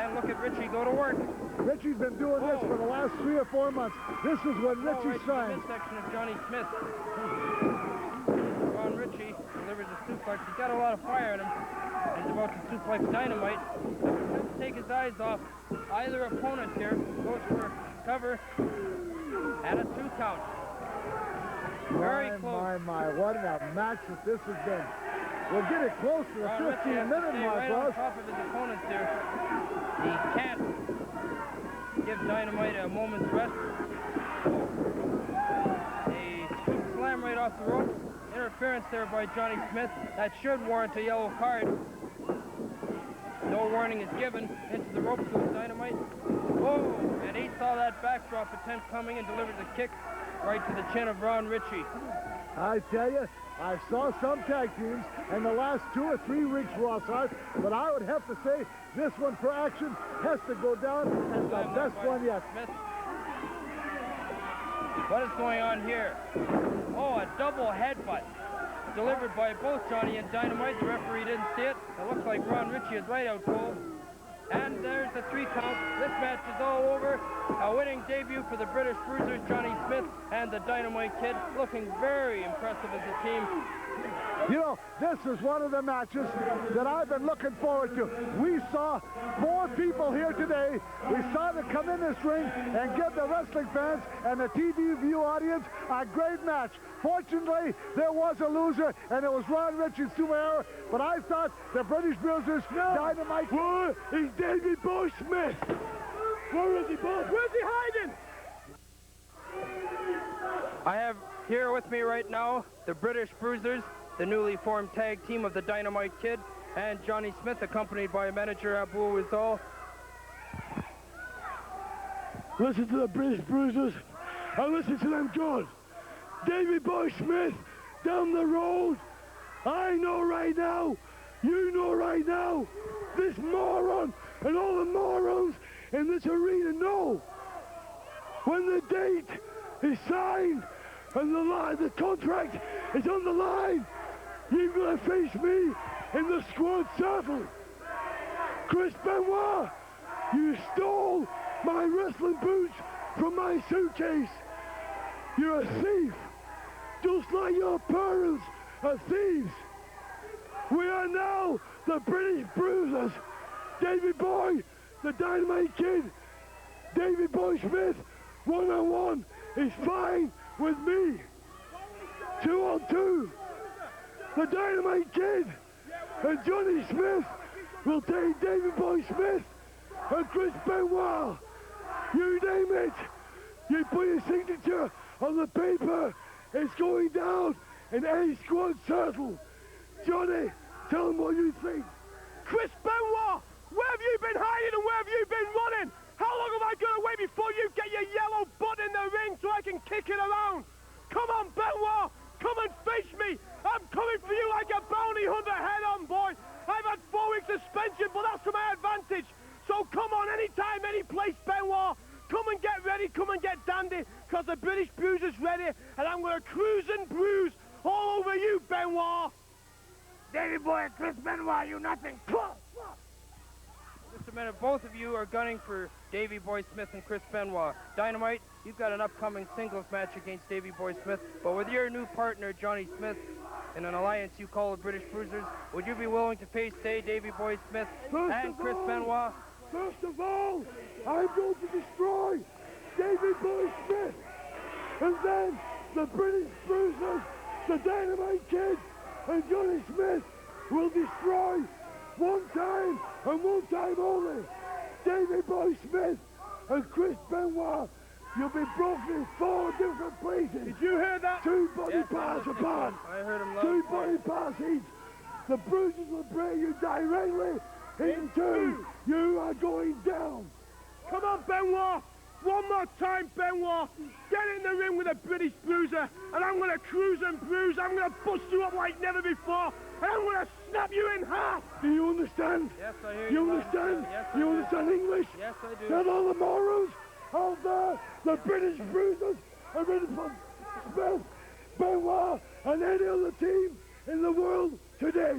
And look at Ritchie go to work. Ritchie's been doing this for the last 3 or 4 months. This is when Ritchie right shines. The midsection of Johnny Smith. Ron Ritchie delivers a suplex. He's got a lot of fire in him. He's about to suplex Dynamite. Doesn't take his eyes off either opponent here. Goes for cover. And a 2 count. Very close. My, what a match that this has been. We'll get it close to the 15-minute mark, right Ross. on top of his opponent there. He can't give Dynamite a moment's rest. A scoop slam right off the rope. Interference there by Johnny Smith. That should warrant a yellow card. No warning is given. Into the ropes goes Dynamite. Whoa! And he saw that backdrop attempt coming and delivers a kick right to the chin of Ron Ritchie. I tell you, I saw some tag teams in the last 2 or 3 weeks, Ross Hart, but I would have to say this one for action has to go down as the best one yet. Smith. What is going on here? Oh, a double headbutt delivered by both Johnny and Dynamite. The referee didn't see it. It looks like Ron Ritchie is right out cold. And there's the 3 count. This match is all over. A winning debut for the British Bruisers, Johnny Smith and the Dynamite Kid, looking very impressive as a team. You know, this is one of the matches that I've been looking forward to. We saw 4 people here today. We saw them come in this ring and give the wrestling fans and the TV view audience a great match. Fortunately, there was a loser, and it was Ron Ritchie and Sumahara, but I thought the British Bruisers, Dynamite... Where is David Boy Smith? Where is he, Bob? Where's he hiding? I have here with me right now the British Bruisers, the newly formed tag team of the Dynamite Kid and Johnny Smith, accompanied by manager Abu Wizal. Listen to the British Bruisers, and listen to them good. David Boy Smith, down the road. I know right now, you know right now, this moron and all the morons in this arena know. When the date is signed and the contract is on the line, you're going to face me in the squad circle. Chris Benoit, you stole my wrestling boots from my suitcase. You're a thief, just like your parents are thieves. We are now the British Bruisers. David Boy, the Dynamite Kid, David Boy Smith, 1-on-1 is fine with me. 2-on-2, the Dynamite Kid and Johnny Smith will take David Boy Smith and Chris Benoit. You name it. You put your signature on the paper. It's going down in A squad circle. Johnny, tell them what you think. Chris Benoit, where have you been hiding and where have you been running? How long have I got to wait before you get your yellow butt in the ring so I can kick it around? Come on, Benoit, come and face me. I'm coming for you gonna cruise and bruise all over you, Benoit. Davey Boy and Chris Benoit, you nothing. Just a minute, both of you are gunning for Davey Boy Smith and Chris Benoit. Dynamite, you've got an upcoming singles match against Davey Boy Smith, but with your new partner, Johnny Smith, in an alliance you call the British Bruisers, would you be willing to face Davey Boy Smith and Chris Benoit? First of all, I'm going to destroy Davey Boy Smith. And then the British Bruisers, the Dynamite Kid, and Johnny Smith will destroy one time and one time only Davey Boy Smith and Chris Benoit. You'll be broken in 4 different places. Did you hear that? 2 body Yes, parts apart. I heard him loud. 2 body parts each. The bruises will bring you directly into. You are going down. Come on, Benoit. One more time, Benoit. Get in the ring with a British Bruiser, and I'm going to cruise and bruise. I'm going to bust you up like never before, and I'm going to snap you in half. Do you understand? Yes, I hear You you. understand? Yes, I You do. understand English? Yes, I do. Tell all the morals of the British Bruisers and British Smith, Benoit, and any other team in the world today.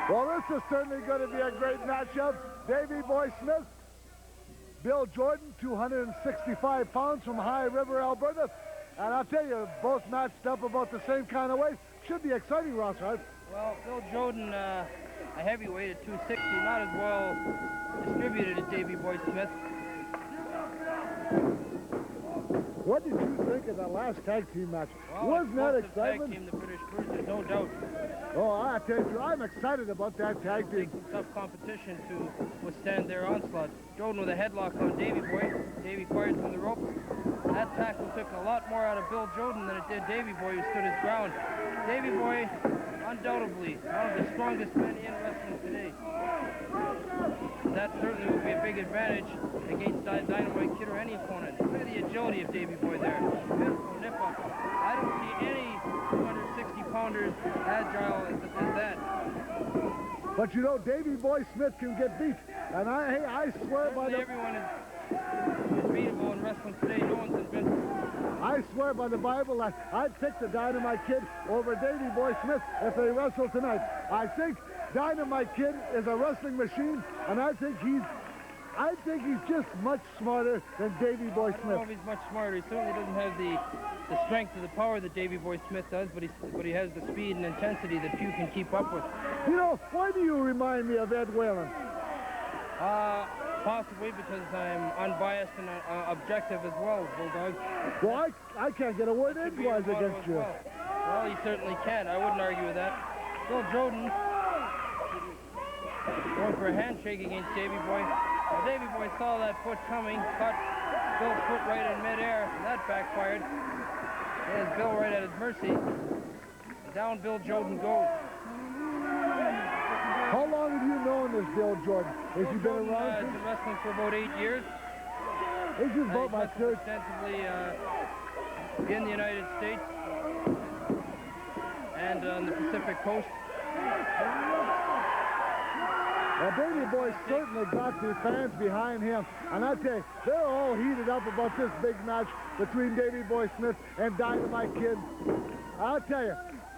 Well, this is certainly going to be a great matchup. Davey Boy Smith, Bill Jordan, 265 pounds from High River, Alberta. And I'll tell you, both matched up about the same kind of weight. Should be exciting, Ross, right? Well, Bill Jordan, a heavyweight at 260, not as well distributed as Davey Boy Smith. What did you think of that last tag team match? Well, Wasn't that explosive excitement? Tag team, the British Bruisers, no doubt. Oh, I tell you, I'm excited about that tag team. Take some tough competition to withstand their onslaught. Jordan with a headlock on Davey Boy. Davey fired from the ropes. That tackle took a lot more out of Bill Jordan than it did Davey Boy, who stood his ground. Davey Boy, undoubtedly, one of the strongest men in wrestling today. That certainly would be a big advantage against Dynamite Kid or any opponent. Look at the agility of Davey Boy there. Beautiful nip up. I don't see any 260-pounders agile as that. But you know, Davey Boy Smith can get beat. And I swear by Certainly the... everyone is beatable in wrestling today. No one's invincible. I swear by the Bible that I'd pick the Dynamite Kid over Davey Boy Smith if they wrestle tonight. I think Dynamite Kid is a wrestling machine, and I think he's just much smarter than Davey Boy I don't Smith. know if he's much smarter. He certainly doesn't have the strength or the power that Davey Boy Smith does, but he has the speed and intensity that few can keep up with. You know, why do you remind me of Ed Whalen? Possibly because I'm unbiased and objective as well, Bulldog. Well, I can't get a word Could be edgewise your motto against as you. well. Well, he certainly can. I wouldn't argue with that. Bill Jordan going for a handshake against Davey Boy. Well, Davey Boy saw that foot coming, caught Bill's foot right in midair, and that backfired. There's Bill right at his mercy. Down Bill Jordan goes. How long have you known this Bill Jordan? Has he been Jordan around? has been wrestling for about 8 years. This is about my He's third. extensively in the United States and on the Pacific Coast. Well, Davey Boy certainly got the fans behind him. And I tell you, they're all heated up about this big match between Davey Boy Smith and Dynamite Kid. I'll tell you,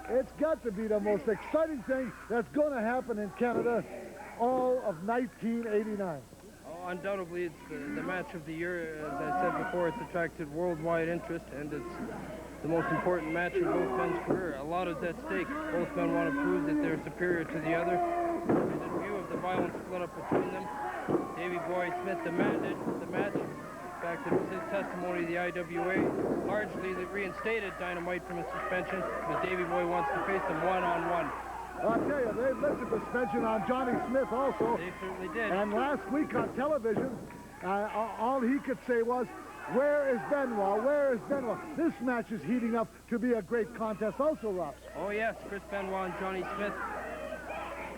it's got to be the most exciting thing that's going to happen in Canada all of 1989. Oh, undoubtedly, it's the match of the year. As I said before, it's attracted worldwide interest, and it's the most important match in both men's career. A lot is at stake. Both men want to prove that they're superior to the other. And in view of the violent split up between them, Davey Boy Smith demanded the match. In fact, it was his testimony to the IWA largely that reinstated Dynamite from his suspension, because Davey Boy wants to face them one-on-one. I'll tell you, they lifted suspension on Johnny Smith also. They certainly did. And last week on television, all he could say was, Where is Benoit? Where is Benoit? This match is heating up to be a great contest also, Ross. Oh, yes, Chris Benoit and Johnny Smith,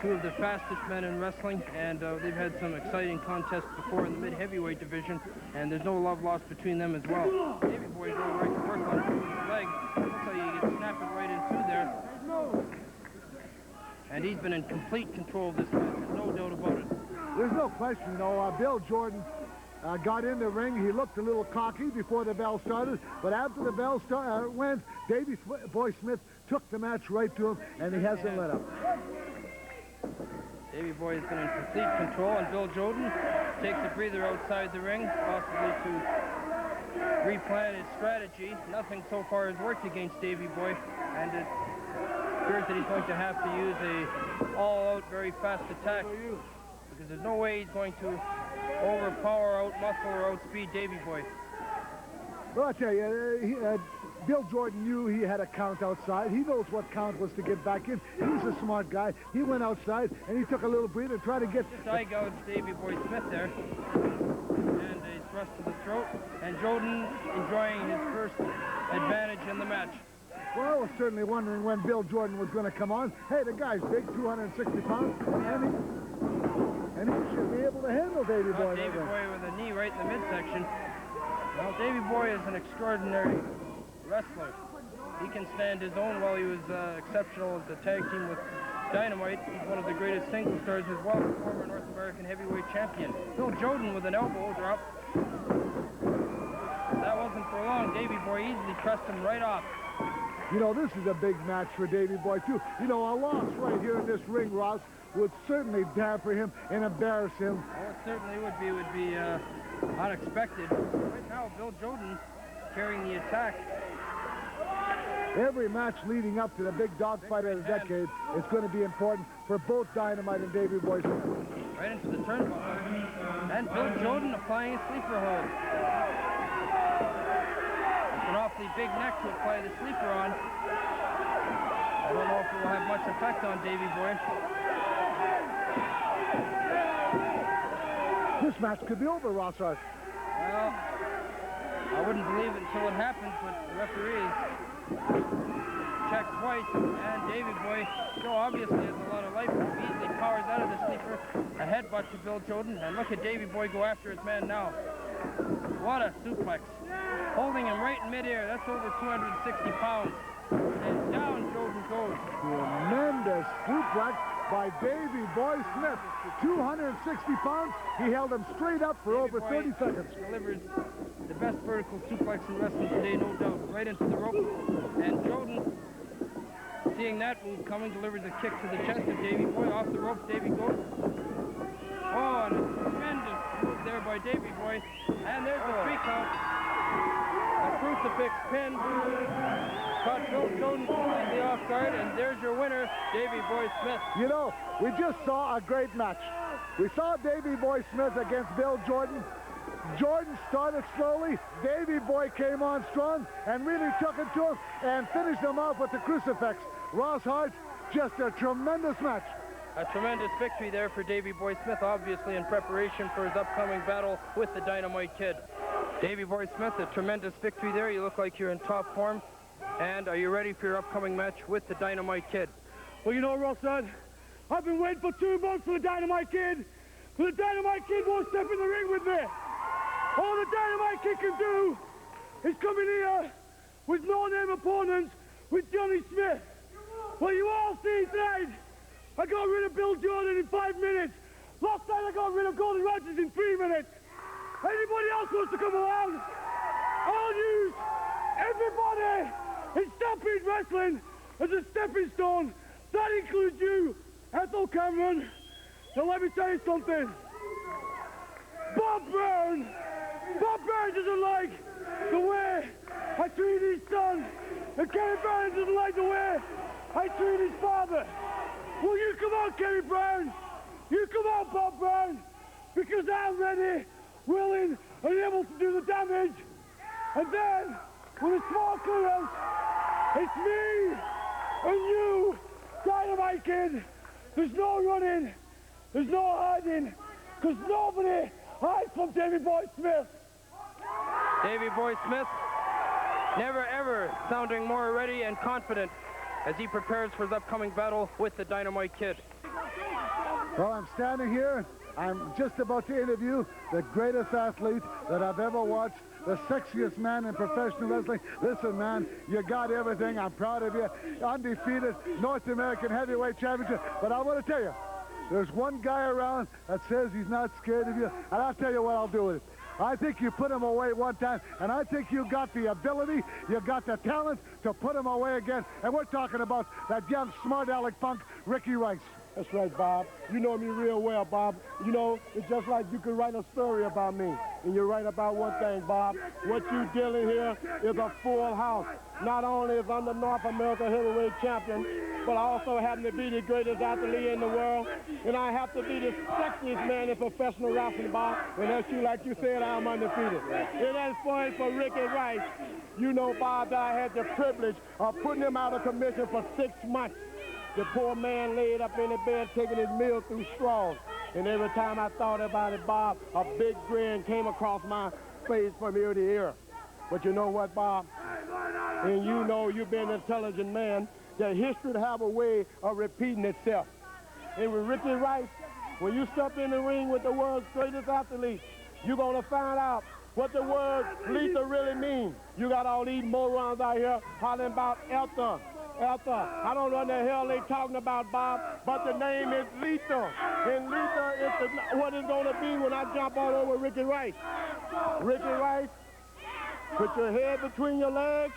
two of the fastest men in wrestling, and they've had some exciting contests before in the mid-heavyweight division, and there's no love lost between them as well. Davey Boy going right to work on his leg. Looks like he can snap it right in through there. And he's been in complete control of this match, there's no doubt about it. There's no question, you know, Bill Jordan got in the ring. He looked a little cocky before the bell started, but after the bell went, Davey Boy Smith took the match right to him, and he hasn't let up. Davey Boy has been in complete control, and Bill Jordan takes a breather outside the ring, possibly to replan his strategy. Nothing so far has worked against Davey Boy, and it appears that he's going to have to use a all-out, very fast attack, because there's no way he's going to overpower, out-muscle, or outspeed Davey Boy. Well, I tell you, Bill Jordan knew he had a count outside. He knows what count was to get back in. He's a smart guy. He went outside, and he took a little breather, tried to get... Just eye-gouged Davey Boy Smith there. And a thrust to the throat. And Jordan enjoying his first advantage in the match. Well, I was certainly wondering when Bill Jordan was going to come on. Hey, the guy's big, 260 pounds, and he should be able to handle Davey Boy. Davey Boy with a knee right in the midsection. Well, Davey Boy is an extraordinary wrestler. He can stand his own. While he was exceptional as a tag team with Dynamite, he's one of the greatest single stars as well, the former North American heavyweight champion. Bill Jordan with an elbow drop. That wasn't for long. Davey Boy easily pressed him right off. You know, this is a big match for Davey Boy, too. You know, a loss right here in this ring, Ross, would certainly damper him and embarrass him. Oh, it certainly would be unexpected. Right now, Bill Jordan carrying the attack. Every match leading up to the big dogfight of the decade is going to be important for both Dynamite and Davey Boy Smith. Right into the turnbuckle. And Bill Jordan applying a sleeper hold. It's an awfully big neck to apply the sleeper on. I don't know if it will have much effect on Davey Boy. This match could be over, Ross Hart. Well, I wouldn't believe it until it happens, but the referee checks twice, and Davey Boy still obviously has a lot of life. He easily powers out of the sleeper. A headbutt to Bill Jordan, and look at Davey Boy go after his man now. What a suplex. Holding him right in midair. That's over 260 pounds. And down Jordan goes. Tremendous suplex by Davey Boy Smith. 260 pounds. He held him straight up for over 30 seconds. Delivers the best vertical suplex in wrestling today, no doubt. Right into the rope. And Jordan, seeing that move coming, delivers a kick to the chest of Davey Boy. Off the ropes, Davey goes. Oh, and a tremendous move there by Davey Boy. And there's the 3 count. A crucifix pin. Caught Bill Jordan completely off guard, and there's your winner, Davey Boy Smith. You know, we just saw a great match. We saw Davey Boy Smith against Bill Jordan. Jordan started slowly. Davey Boy came on strong and really took it to him and finished him off with the crucifix. Ross Hart, just a tremendous match. A tremendous victory there for Davey Boy Smith, obviously in preparation for his upcoming battle with the Dynamite Kid. Davey Boy Smith, a tremendous victory there. You look like you're in top form. And are you ready for your upcoming match with the Dynamite Kid? Well, you know, Ross, I've been waiting for 2 months for the Dynamite Kid. But the Dynamite Kid won't step in the ring with me. All the Dynamite Kid can do is come in here with no-name opponents with Johnny Smith. Well, you all see tonight, I got rid of Bill Jordan in 5 minutes. Last night I got rid of Golden Rogers in 3 minutes. Anybody else wants to come around, I'll use everybody in Stampede Wrestling as a stepping stone. That includes you, Ethel Cameron. Now let me tell you something. Bob Brown doesn't like the way I treat his son. And Kerry Brown doesn't like the way I treat his father. Well, you come on, Kerry Brown. You come on, Bob Brown. Because I'm ready, willing, and able to do the damage. And then, with a small clearance, it's me and you, Dynamite Kid. There's no running, there's no hiding, because nobody hides from Davey Boy Smith. Davey Boy Smith, never ever sounding more ready and confident as he prepares for his upcoming battle with the Dynamite Kid. Well, I'm standing here. I'm just about to interview the greatest athlete that I've ever watched, the sexiest man in professional wrestling. Listen, man, you got everything. I'm proud of you. Undefeated North American heavyweight championship. But I want to tell you, there's one guy around that says he's not scared of you, and I'll tell you what I'll do with it. I think you put him away one time, and I think you got the ability, you got the talent to put him away again. And we're talking about that young smart aleck punk, Ricky Rice. That's right, Bob. You know me real well, Bob. You know, it's just like you could write a story about me. And you're right about one thing, Bob. What you're dealing here is a full house. Not only is I'm the North American heavyweight champion, but I also happen to be the greatest athlete in the world. And I have to be the sexiest man in professional wrestling, Bob. And that's you, like you said, I'm undefeated. And that's point for Ricky Rice. You know, Bob, that I had the privilege of putting him out of commission for 6 months. The poor man laid up in the bed taking his meal through straws. And every time I thought about it, Bob, a big grin came across my face from ear to ear. But you know what, Bob? And you know, you've been an intelligent man, that history to have a way of repeating itself. And with Ricky Rice, when you step in the ring with the world's greatest athlete, you're going to find out what the word lethal really means. You got all these morons out here hollering about Elta. I don't know what the hell they talking about, Bob, but the name is lethal. And lethal is what it's going to be when I jump all over Ricky Rice. Ricky Rice, put your head between your legs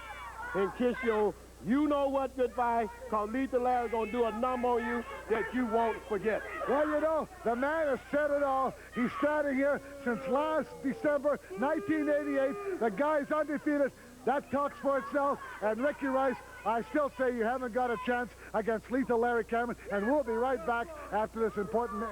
and kiss your you-know-what goodbye, because Lethal Larry's going to do a number on you that you won't forget. Well, you know, the man has said it all. He's standing here since last December 1988. The guy's undefeated. That talks for itself. And Ricky Rice, I still say you haven't got a chance against Lethal Larry Cameron. And we'll be right back after this important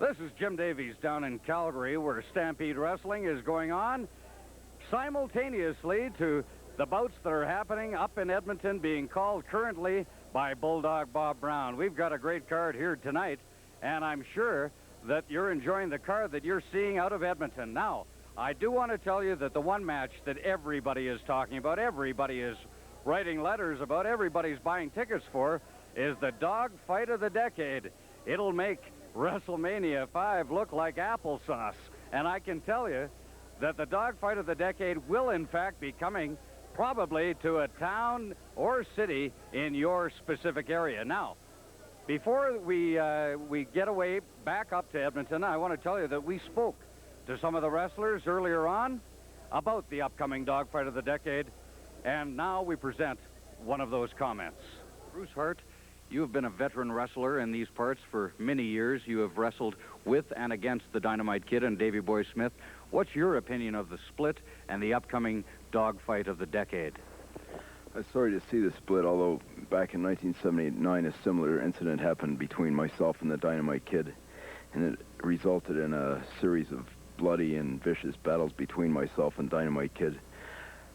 This is Jim Davies down in Calgary, where Stampede Wrestling is going on simultaneously to the bouts that are happening up in Edmonton, being called currently by Bulldog Bob Brown. We've got a great card here tonight, and I'm sure that you're enjoying the card that you're seeing out of Edmonton. Now, I do want to tell you that the one match that everybody is talking about, everybody is writing letters about, everybody's buying tickets for, is the dog fight of the decade. It'll make WrestleMania 5 look like applesauce. And I can tell you that the dog fight of the decade will, in fact, be coming probably to a town or city in your specific area. Now, before we get away back up to Edmonton, I want to tell you that we spoke to some of the wrestlers earlier on about the upcoming dog fight of the decade, and now we present one of those comments. Bruce Hart, you have been a veteran wrestler in these parts for many years. You have wrestled with and against the Dynamite Kid and Davey Boy Smith. What's your opinion of the split and the upcoming dog fight of the decade? I'm sorry to see the split, although back in 1979 a similar incident happened between myself and the Dynamite Kid, and it resulted in a series of bloody and vicious battles between myself and Dynamite Kid.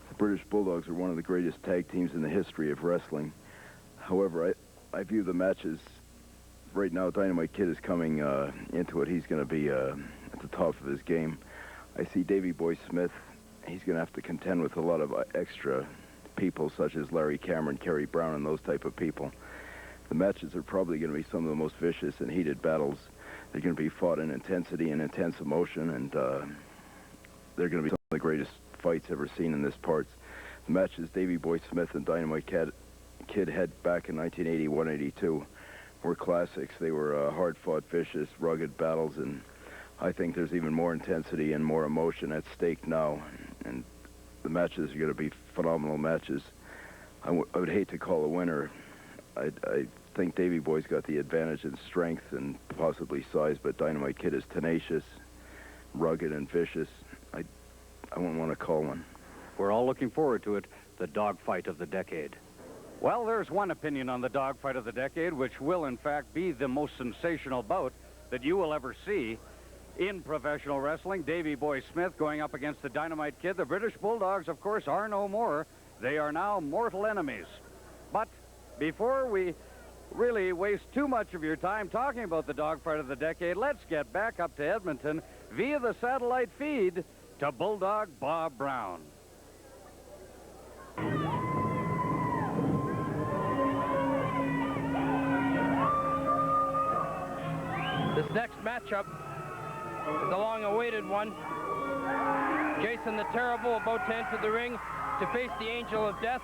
The British Bulldogs are one of the greatest tag teams in the history of wrestling. However, I view the matches right now. Dynamite Kid is coming into it. He's going to be at the top of his game. I see Davey Boy Smith. He's going to have to contend with a lot of extra people, such as Larry Cameron, Kerry Brown, and those type of people. The matches are probably going to be some of the most vicious and heated battles. They're going to be fought in intensity and intense emotion, and they're going to be some of the greatest fights ever seen in this parts. The matches Davey Boy Smith and Dynamite Kid had back in 1981-82 were classics. They were hard-fought, vicious, rugged battles, and I think there's even more intensity and more emotion at stake now, and the matches are going to be phenomenal matches. I would hate to call a winner. I think Davey Boy's got the advantage in strength and possibly size, but Dynamite Kid is tenacious, rugged, and vicious. I wouldn't want to call one. We're all looking forward to it, the dog fight of the decade. Well, there's one opinion on the dogfight of the decade, which will, in fact, be the most sensational bout that you will ever see in professional wrestling. Davey Boy Smith going up against the Dynamite Kid. The British Bulldogs, of course, are no more. They are now mortal enemies. But before we really waste too much of your time talking about the dogfight of the decade, let's get back up to Edmonton via the satellite feed to Bulldog Bob Brown. This next matchup is a long-awaited one. Jason the Terrible about to enter the ring to face the Angel of Death.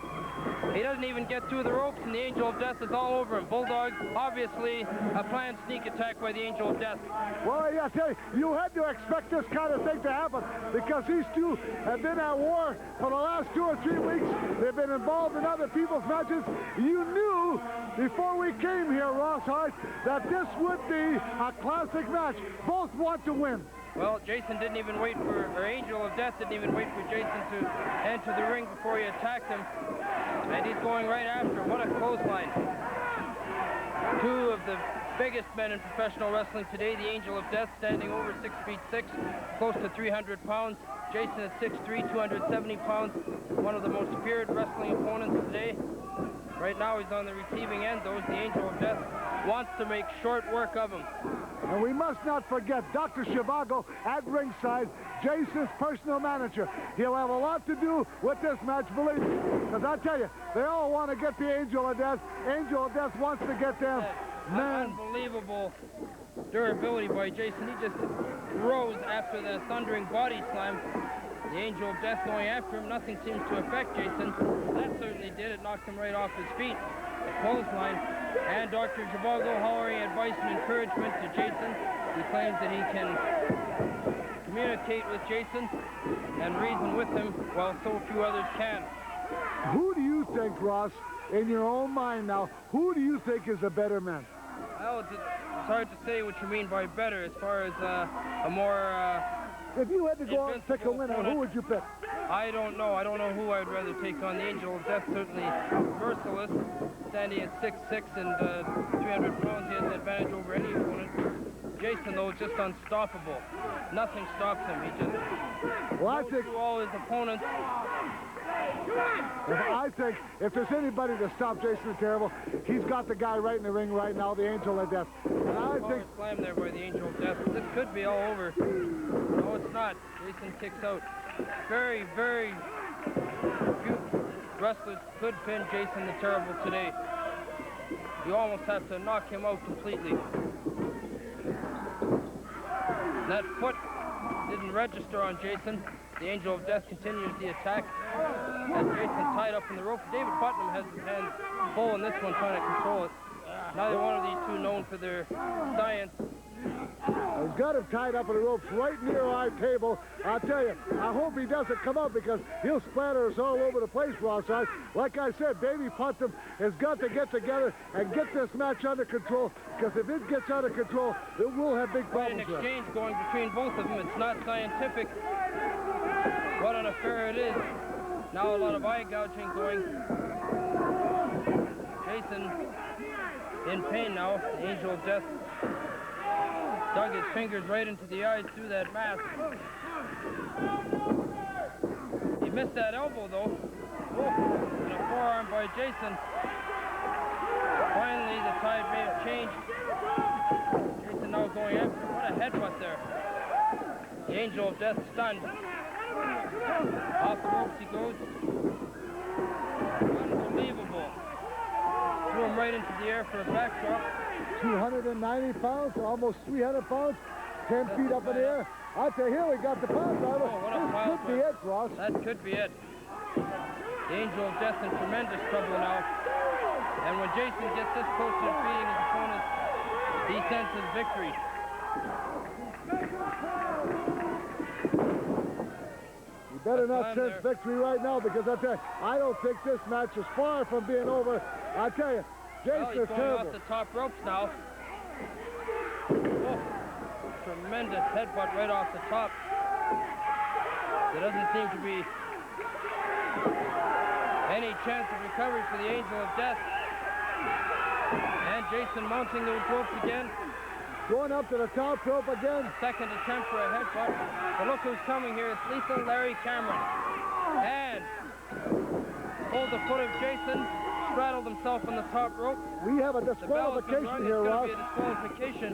He doesn't even get through the ropes, and the Angel of Death is all over him. Bulldog, obviously, a planned sneak attack by the Angel of Death. Well, I tell you, you had to expect this kind of thing to happen because these two have been at war for the last 2 or 3 weeks. They've been involved in other people's matches. You knew before we came here, Ross Hart, that this would be a classic match. Both want to win. Well, Jason didn't even wait for, or Angel of Death didn't even wait for Jason to enter the ring before he attacked him. And he's going right after him. What a clothesline. Two of the biggest men in professional wrestling today, the Angel of Death standing over 6'6", close to 300 pounds. Jason at 6'3", 270 pounds. One of the most feared wrestling opponents today. Right now he's on the receiving end, though. The Angel of Death wants to make short work of him. And we must not forget Dr. Zhivago at ringside, Jason's personal manager. He'll have a lot to do with this match, believe me. Because I tell you, they all want to get the Angel of Death. Angel of Death wants to get them. Man. Unbelievable durability by Jason. He just rose after the thundering body slam. The Angel of Death going after him. Nothing seems to affect Jason. That certainly did. It knocked him right off his feet. A clothesline. And Dr. Zhivago hollering advice and encouragement to Jason. He claims that he can communicate with Jason and reason with him while so few others can. Who do you think, Ross, in your own mind now, who do you think is a better man? Well, it's hard to say what you mean by better as far as a more... if you had to go out and pick a winner, who would you pick? I don't know. I don't know who I'd rather take on. The Angel of Death, certainly merciless, standing at 6'6" and 300 pounds. He has an advantage over any opponent. Jason, though, is just unstoppable. Nothing stops him. He just goes through all his opponents. I think if there's anybody to stop Jason the Terrible, he's got the guy right in the ring right now, the Angel of Death. And I think... slammed there by the Angel of Death. This could be all over. No, it's not. Jason kicks out. Very, very few wrestlers could pin Jason the Terrible today. You almost have to knock him out completely. That foot didn't register on Jason. The Angel of Death continues the attack. And Jason tied up in the rope. David Putnam has his hands full in this one, trying to control it. Neither one of these two known for their science. He's got him tied up in the ropes right near our table. I'll tell you, I hope he doesn't come out because he'll splatter us all over the place, Ross. Like I said, Davey Putnam has got to get together and get this match under control, because if it gets out of control, it will have big problems. Quite an exchange going between both of them. It's not scientific. What an affair it is. Now a lot of eye gouging going. Jason in pain now. The Angel of Death dug his fingers right into the eyes through that mask. He missed that elbow, though. Oh, and a forearm by Jason. Finally, the tide may have changed. Jason now going after. What a headbutt there. The Angel of Death stunned. Off the ropes he goes. Unbelievable. Threw him right into the air for a backdrop. 290 pounds, almost 300 pounds, 10 feet up in the air. I'll tell you, here we got the pound driver. This could be it, Ross. That could be it. The Angel of Death in tremendous trouble now. And when Jason gets this close to defeating his opponent, he senses victory. You better not sense victory right now, because I tell you, I don't think this match is far from being over. I tell you, Jason he's is going terrible. off the top ropes now. Oh, tremendous headbutt right off the top. There doesn't seem to be Any chance of recovery for the Angel of Death. And Jason mounting those ropes again. Going up to the top rope again. Second attempt for a headbutt. But look who's coming here. It's Lethal Larry Cameron. And hold the foot of Jason. Straddled himself on the top rope. We have a disqualification here, Ross. It's going to be a disqualification.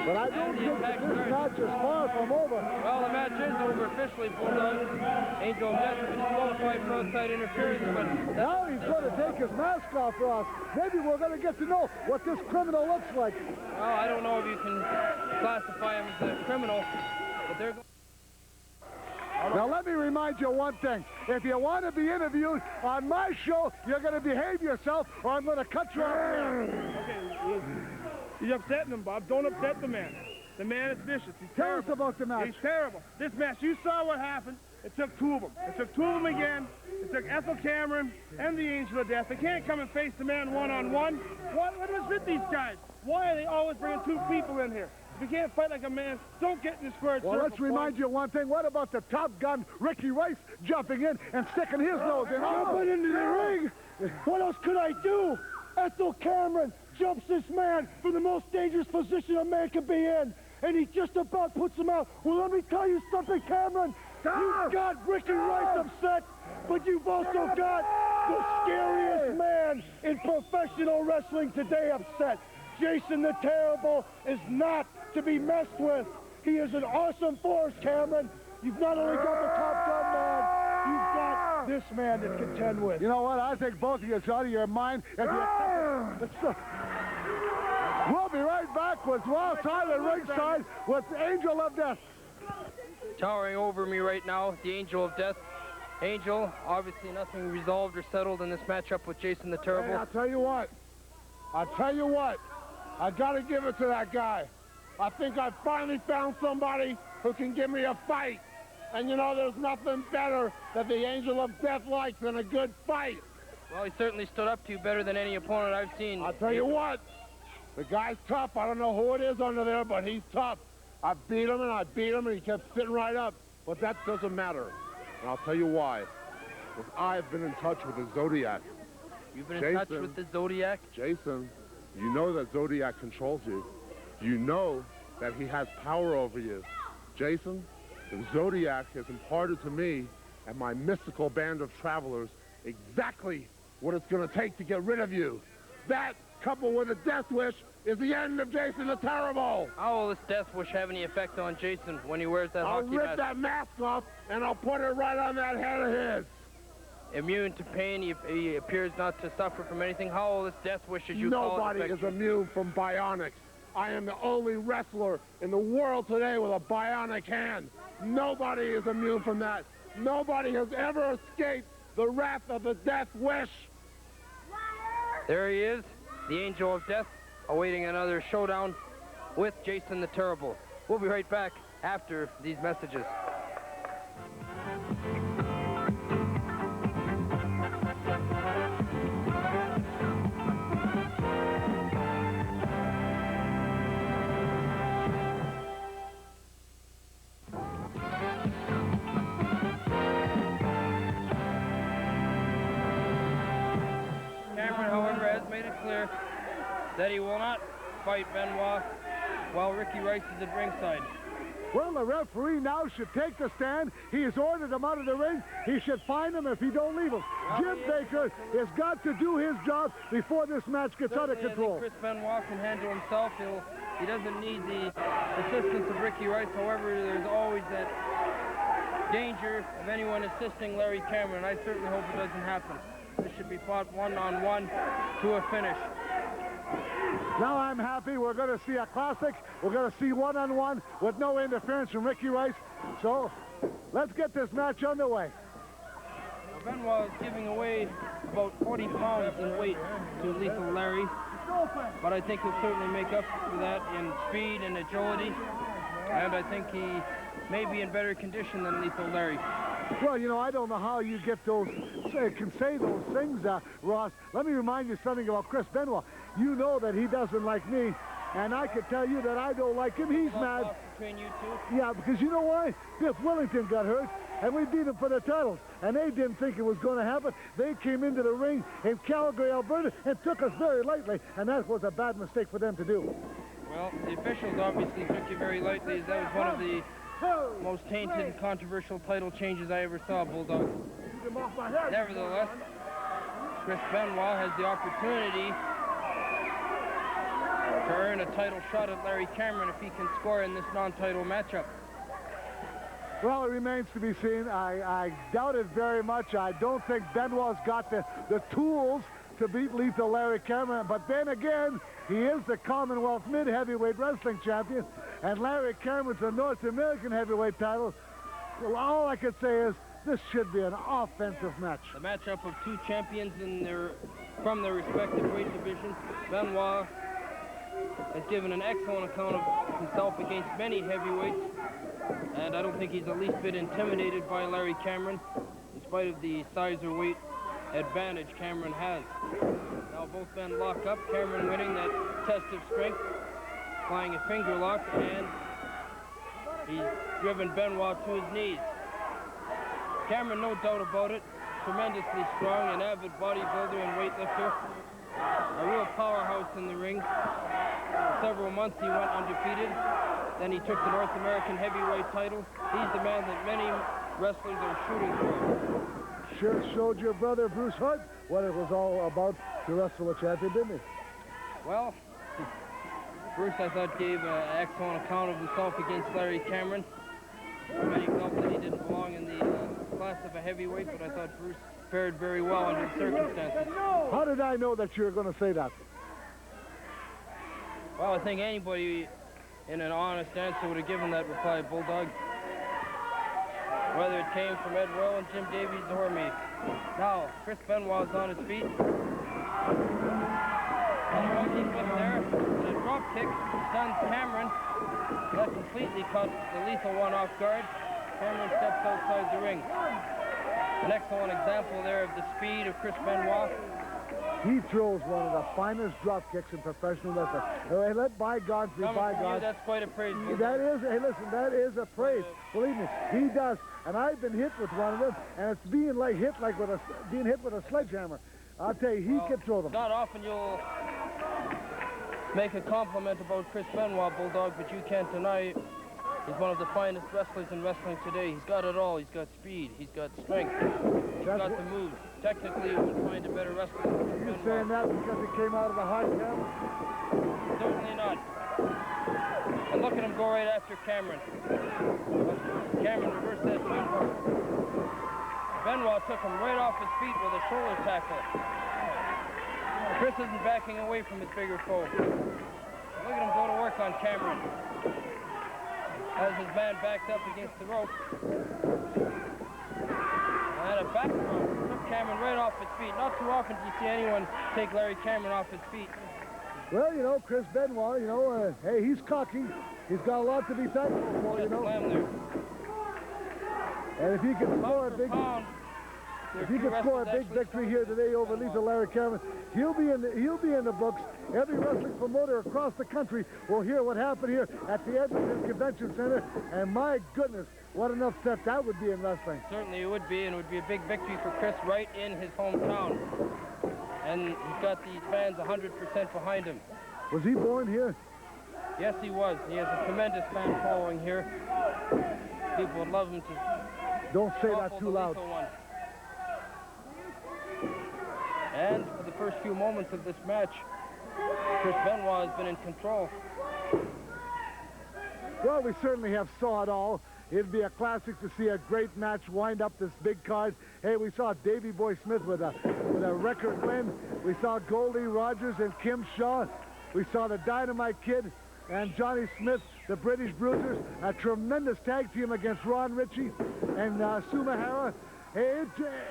But I don't think that this match is far from over. Well, the match is over officially, Bulldog. Angel of Death has been disqualified for outside interference, but now he's going to take his mask off, Ross. Maybe we're going to get to know what this criminal looks like. Well, I don't know if you can classify him as a criminal, but they're going. Now, let me remind you one thing. If you want to be interviewed on my show, you're going to behave yourself, or I'm going to cut you off. Okay, he's upsetting him, Bob. Don't upset the man. The man is vicious. He's Tell terrible. us about the match. He's terrible. This match, you saw what happened. It took two of them. It took two of them again. It took Ethel Cameron and the Angel of Death. They can't come and face the man one-on-one. What is with these guys? Why are they always bringing two people in here? If you can't fight like a man, don't get in the squared circle. Well, let's remind you one thing. What about the Top Gun Ricky Rice jumping in and sticking his nose in? Jumping into the ring? What else could I do? Ethel Cameron jumps this man from the most dangerous position a man could be in, and he just about puts him out. Well, let me tell you something, Cameron. You've got Ricky Rice upset, but you've also got the scariest man in professional wrestling today upset. Jason the Terrible is not to be messed with. He is an awesome force, Cameron. You've not only got the Top Gun man, you've got this man to contend with. You know what? I think both of you are out of your mind. If you... We'll be right back with Ross Tyler ringside with Angel of Death. Towering over me right now, the Angel of Death. Angel, obviously nothing resolved or settled in this matchup with Jason the Terrible. Hey, I'll tell you what. I got to give it to that guy. I think I finally found somebody who can give me a fight. And you know, there's nothing better that the Angel of Death likes than a good fight. Well, he certainly stood up to you better than any opponent I've seen. I'll tell you what, the guy's tough. I don't know who it is under there, but he's tough. I beat him, and he kept sitting right up. But that doesn't matter. And I'll tell you why. Because I've been in touch with the Zodiac. You've been in touch with the Zodiac? Jason, you know that Zodiac controls you. You know that he has power over you. Jason, the Zodiac has imparted to me and my mystical band of travelers exactly what it's going to take to get rid of you. That, coupled with a death wish, is the end of Jason the Terrible. How will this death wish have any effect on Jason when he wears that hockey mask? I'll rip that mask off, and I'll put it right on that head of his. Immune to pain, he appears not to suffer from anything. How will this death wish, as you call it, Nobody is immune from bionics. I am the only wrestler in the world today with a bionic hand. Nobody is immune from that. Nobody has ever escaped the wrath of the death wish. There he is, the Angel of Death, awaiting another showdown with Jason the Terrible. We'll be right back after these messages. That he will not fight Benoit while Ricky Rice is at ringside. Well, the referee now should take the stand. He has ordered him out of the ring. He should fine him if he don't leave him. Well, Jim Baker has got to do his job before this match gets out of control. I think Chris Benoit can handle himself. He doesn't need the assistance of Ricky Rice. However, there's always that danger of anyone assisting Larry Cameron. I certainly hope it doesn't happen. This should be fought one-on-one to a finish. Now I'm happy. We're going to see a classic. We're going to see one-on-one with no interference from Ricky Rice. So let's get this match underway. Now, Benoit is giving away about 40 pounds in weight to Lethal Larry, but I think he'll certainly make up for that in speed and agility, and I think he may be in better condition than Lethal Larry. Well, you know, I don't know how you can say those things, Ross. Let me remind you something about Chris Benoit. You know that he doesn't like me, and I can tell you that I don't like him. He's mad. Between you two? Yeah, because you know why? Biff Wellington got hurt, and we beat them for the titles. And they didn't think it was going to happen. They came into the ring in Calgary, Alberta, and took us very lightly, and that was a bad mistake for them to do. Well, the officials obviously took you very lightly, as that was one of the most tainted and controversial title changes I ever saw, Bulldog. Nevertheless, Chris Benoit has the opportunity to earn a title shot at Larry Cameron if he can score in this non-title matchup. Well, it remains to be seen. I doubt it very much. I don't think Benoit's got the tools to beat lethal Larry Cameron. But then again, he is the Commonwealth mid-heavyweight wrestling champion, and Larry Cameron's a North American heavyweight title. So all I could say is this should be an offensive match. The matchup of two champions from their respective weight divisions. Benoit has given an excellent account of himself against many heavyweights, and I don't think he's the least bit intimidated by Larry Cameron, in spite of the size or weight advantage Cameron has. Now both men lock up, Cameron winning that test of strength, applying a finger lock, and he's driven Benoit to his knees. Cameron, no doubt about it, tremendously strong, an avid bodybuilder and weightlifter, a real powerhouse in the ring. For several months he went undefeated. Then he took the North American heavyweight title. He's the man that many wrestlers are shooting for. Sure showed your brother Bruce Hart what it was all about to wrestle a champion, didn't he? Well, Bruce, I thought, gave an excellent account of himself against Larry Cameron. Many felt that he didn't belong in the class of a heavyweight, but I thought Bruce fared very well under the circumstances. How did I know that you were going to say that? Well, I think anybody in an honest answer would have given that reply, Bulldog. Whether it came from Ed Rowe and Jim Davies or me. Now, Chris Benoit's on his feet. And a monkey foot there, and a drop kick stuns Cameron. That completely caught the lethal one off guard. Cameron steps outside the ring. An excellent example there of the speed of Chris Benoit. He throws one of the finest drop kicks in professional wrestling. Hey, let bygones be bygones. That's quite a praise. That is, hey, listen, that is a praise. Believe me, he does. And I've been hit with one of them, and it's being hit with a sledgehammer. I'll tell you, he can throw them. Not often you'll make a compliment about Chris Benoit, Bulldog, but you can't deny he's one of the finest wrestlers in wrestling today. He's got it all. He's got speed. He's got strength. He's got the moves. Technically, you would find a better wrestler than Chris Benoit. You're saying that because he came out of the hard camera? Certainly not. And look at him go right after Cameron. Cameron reversed that shooting. Benoit took him right off his feet with a shoulder tackle. Chris isn't backing away from his bigger foe. Look at him go to work on Cameron. As his man backed up against the rope. And a back throw took Cameron right off his feet. Not too often do you see anyone take Larry Cameron off his feet. Well, you know, Chris Benoit, you know, hey, he's cocky. He's got a lot to be thankful for, you know. Slam there. And if he can score a big... If he can score a big victory here today over lethal Larry Cameron, he'll be in the books. Every wrestling promoter across the country will hear what happened here at the Edmonton Convention Center. And my goodness, what an upset that would be in wrestling. Certainly it would be, and it would be a big victory for Chris right in his hometown. And he's got the fans 100% behind him. Was he born here? Yes, he was. He has a tremendous fan following here. People would love him to... Don't say that too loud. And for the first few moments of this match, Chris Benoit has been in control. Well, we certainly have saw it all. It'd be a classic to see a great match wind up this big card. Hey, we saw Davey Boy Smith with a record win. We saw Goldie Rogers and Kim Shaw. We saw the Dynamite Kid and Johnny Smith, the British Bruisers, a tremendous tag team against Ron Ritchie and Sumahara. Hey,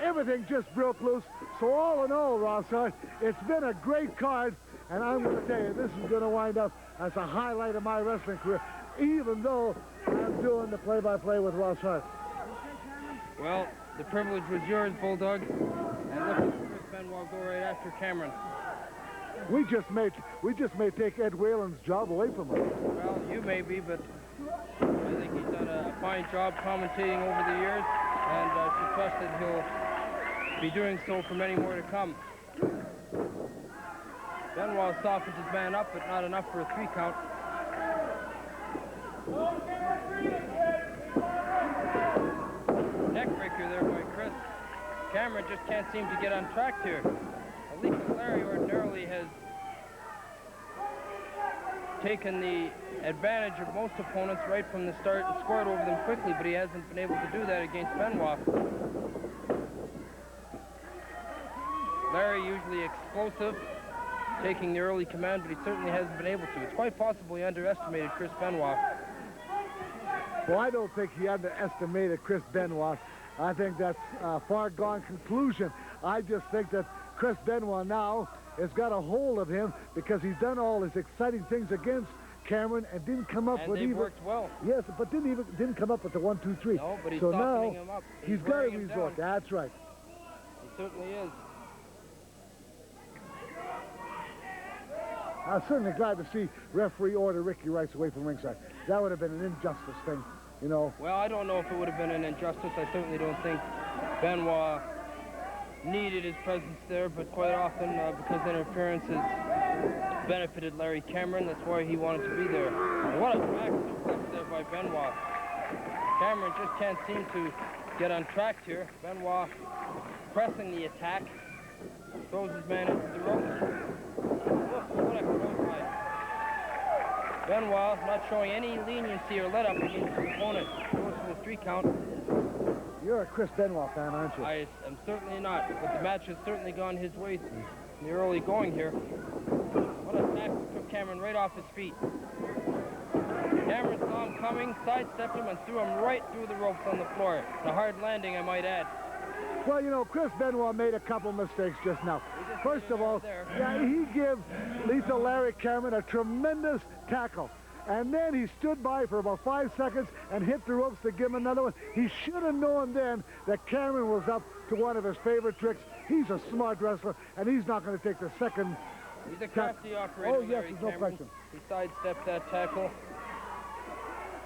everything just broke loose. So all in all, Ross Hart, it's been a great card, and I'm going to tell you, this is going to wind up as a highlight of my wrestling career, even though I'm doing the play-by-play with Ross Hart. Well, the privilege was yours, Bulldog, and look at Chris Benoit go right after Cameron. We just may take Ed Whalen's job away from him. Well, you may be, but I think he's done a fine job commentating over the years. that he'll be doing so for many more to come. Benoit softens his man up, but not enough for a 3 count. Neck breaker there by Chris. Cameron just can't seem to get on track here. Alicia Larry ordinarily has taken the advantage of most opponents right from the start and scored over them quickly, but he hasn't been able to do that against Benoit. Larry usually explosive, taking the early command, but he certainly hasn't been able to. It's quite possible he underestimated Chris Benoit. Well, I don't think he underestimated Chris Benoit. I think that's a far-gone conclusion. I just think that Chris Benoit now has got a hold of him because he's done all his exciting things against Cameron and didn't come up with even... even... worked well. Yes, but didn't come up with the 1, 2, 3. No, but he's so softening now him up. He's got a resort. That's right. He certainly is. I'm certainly glad to see referee order Ricky Rice away from ringside. That would have been an injustice thing, you know. Well, I don't know if it would have been an injustice. I certainly don't think Benoit needed his presence there, but quite often, because interference has benefited Larry Cameron, that's why he wanted to be there. And what a back suplex there by Benoit. Cameron just can't seem to get on track here. Benoit pressing the attack, throws his man into the ropes. What a clothesline. Benoit not showing any leniency or let up against his opponent. Goes for the 3 count. You're a Chris Benoit fan, aren't you? I am certainly not, but the match has certainly gone his way in the early going here. What a tackle, took Cameron right off his feet. Cameron saw him coming, sidestepped him, and threw him right through the ropes on the floor. A hard landing, I might add. Well, you know, Chris Benoit made a couple mistakes just now. First of all, yeah, he gives Lethal Larry Cameron a tremendous tackle. And then he stood by for about 5 seconds and hit the ropes to give him another one. He should have known then that Cameron was up to one of his favorite tricks. He's a smart wrestler, and he's not going to take the second. He's a crafty operator. Oh, yes, Larry there's no Cameron. question. He sidestepped that tackle.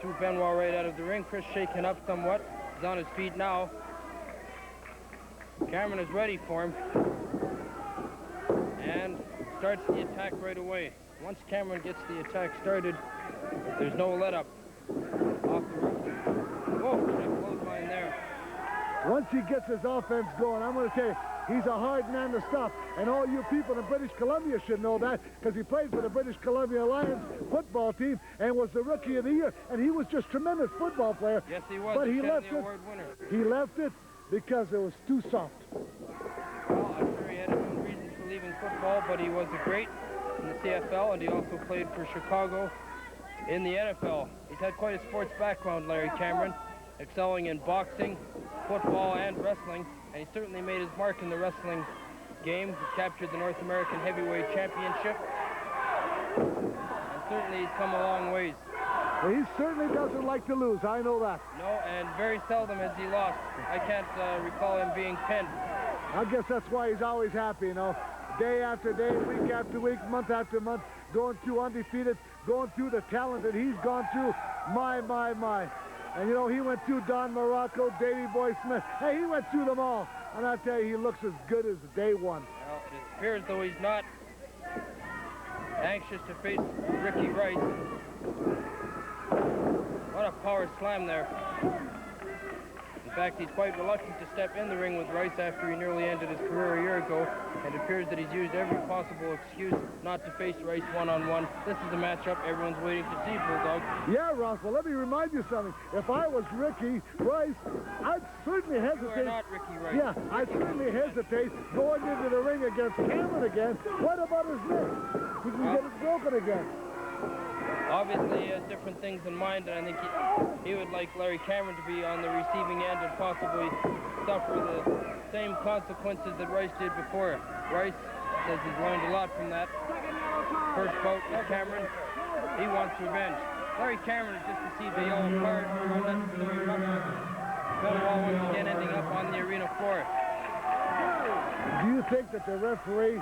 Threw Benoit right out of the ring. Chris shaken up somewhat. He's on his feet now. Cameron is ready for him. And starts the attack right away. Once Cameron gets the attack started, there's no let-up. Off the roof. Whoa, what a clothesline there. Once he gets his offense going, I'm going to tell you, he's a hard man to stop. And all you people in British Columbia should know that, because he played for the British Columbia Lions football team and was the Rookie of the Year. And he was just a tremendous football player. Yes, he was. But he left it. Award winner. He left it because it was too soft. Well, I'm sure he had his own reasons for leaving football, but he was a great in the CFL, and he also played for Chicago in the NFL. He's had quite a sports background, Larry Cameron, excelling in boxing, football, and wrestling, and he certainly made his mark in the wrestling game. He captured the North American Heavyweight Championship, and certainly he's come a long ways. Well, he certainly doesn't like to lose, I know that. No, and very seldom has he lost. I can't recall him being pinned. I guess that's why he's always happy, you know. Day after day, week after week, month after month, going through undefeated, going through the talent that he's gone through. My. And, you know, he went through Don Morocco, Davey Boy Smith. Hey, he went through them all. And I tell you, he looks as good as day one. Well, it appears though he's not anxious to face Ricky Rice. What a power slam there. In fact, he's quite reluctant to step in the ring with Rice after he nearly ended his career a year ago, and it appears that he's used every possible excuse not to face Rice one-on-one. This is the matchup everyone's waiting to see, Bulldog. Yeah, Ross, well, let me remind you something. If I was Ricky Rice, I'd certainly hesitate. You are not Ricky Rice. Yeah, I'd certainly hesitate going into the ring against Cameron again. What about his neck? He can get it broken again. Obviously, he has different things in mind, and I think he would like Larry Cameron to be on the receiving end and possibly suffer the same consequences that Rice did before. Rice says he's learned a lot from that first bout with Cameron. He wants revenge. Larry Cameron has just received a yellow card for unnecessary roughness. Benoit once again ending up on the arena floor. Do you think that the referee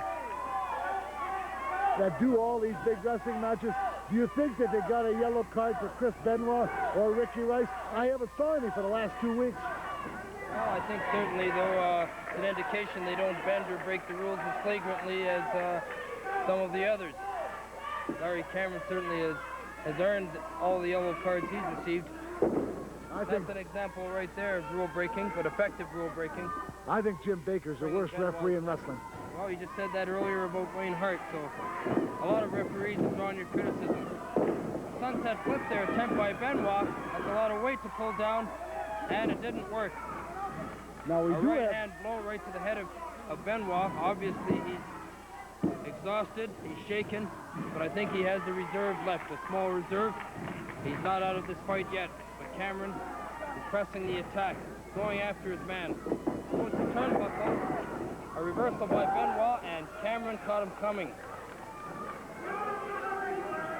that do all these big wrestling matches, do you think that they got a yellow card for Chris Benoit or Ricky Rice? I haven't saw any for the last 2 weeks. Well, I think certainly, though, it's an indication they don't bend or break the rules as flagrantly as some of the others. Larry Cameron certainly has earned all the yellow cards he's received. That's an example right there of rule breaking, but effective rule breaking. I think Jim Baker's the worst referee in wrestling. Well, you just said that earlier about Wayne Hart, so a lot of referees have drawn your criticism. Sunset flip there, attempt by Benoit. That's a lot of weight to pull down, and it didn't work. Now we a do right hand blow right to the head of Benoit. Obviously, he's exhausted, he's shaken, but I think he has the reserve left, a small reserve. He's not out of this fight yet, but Cameron is pressing the attack, going after his man. Goes to turnbuckle, a reversal by Benoit, and Cameron caught him coming.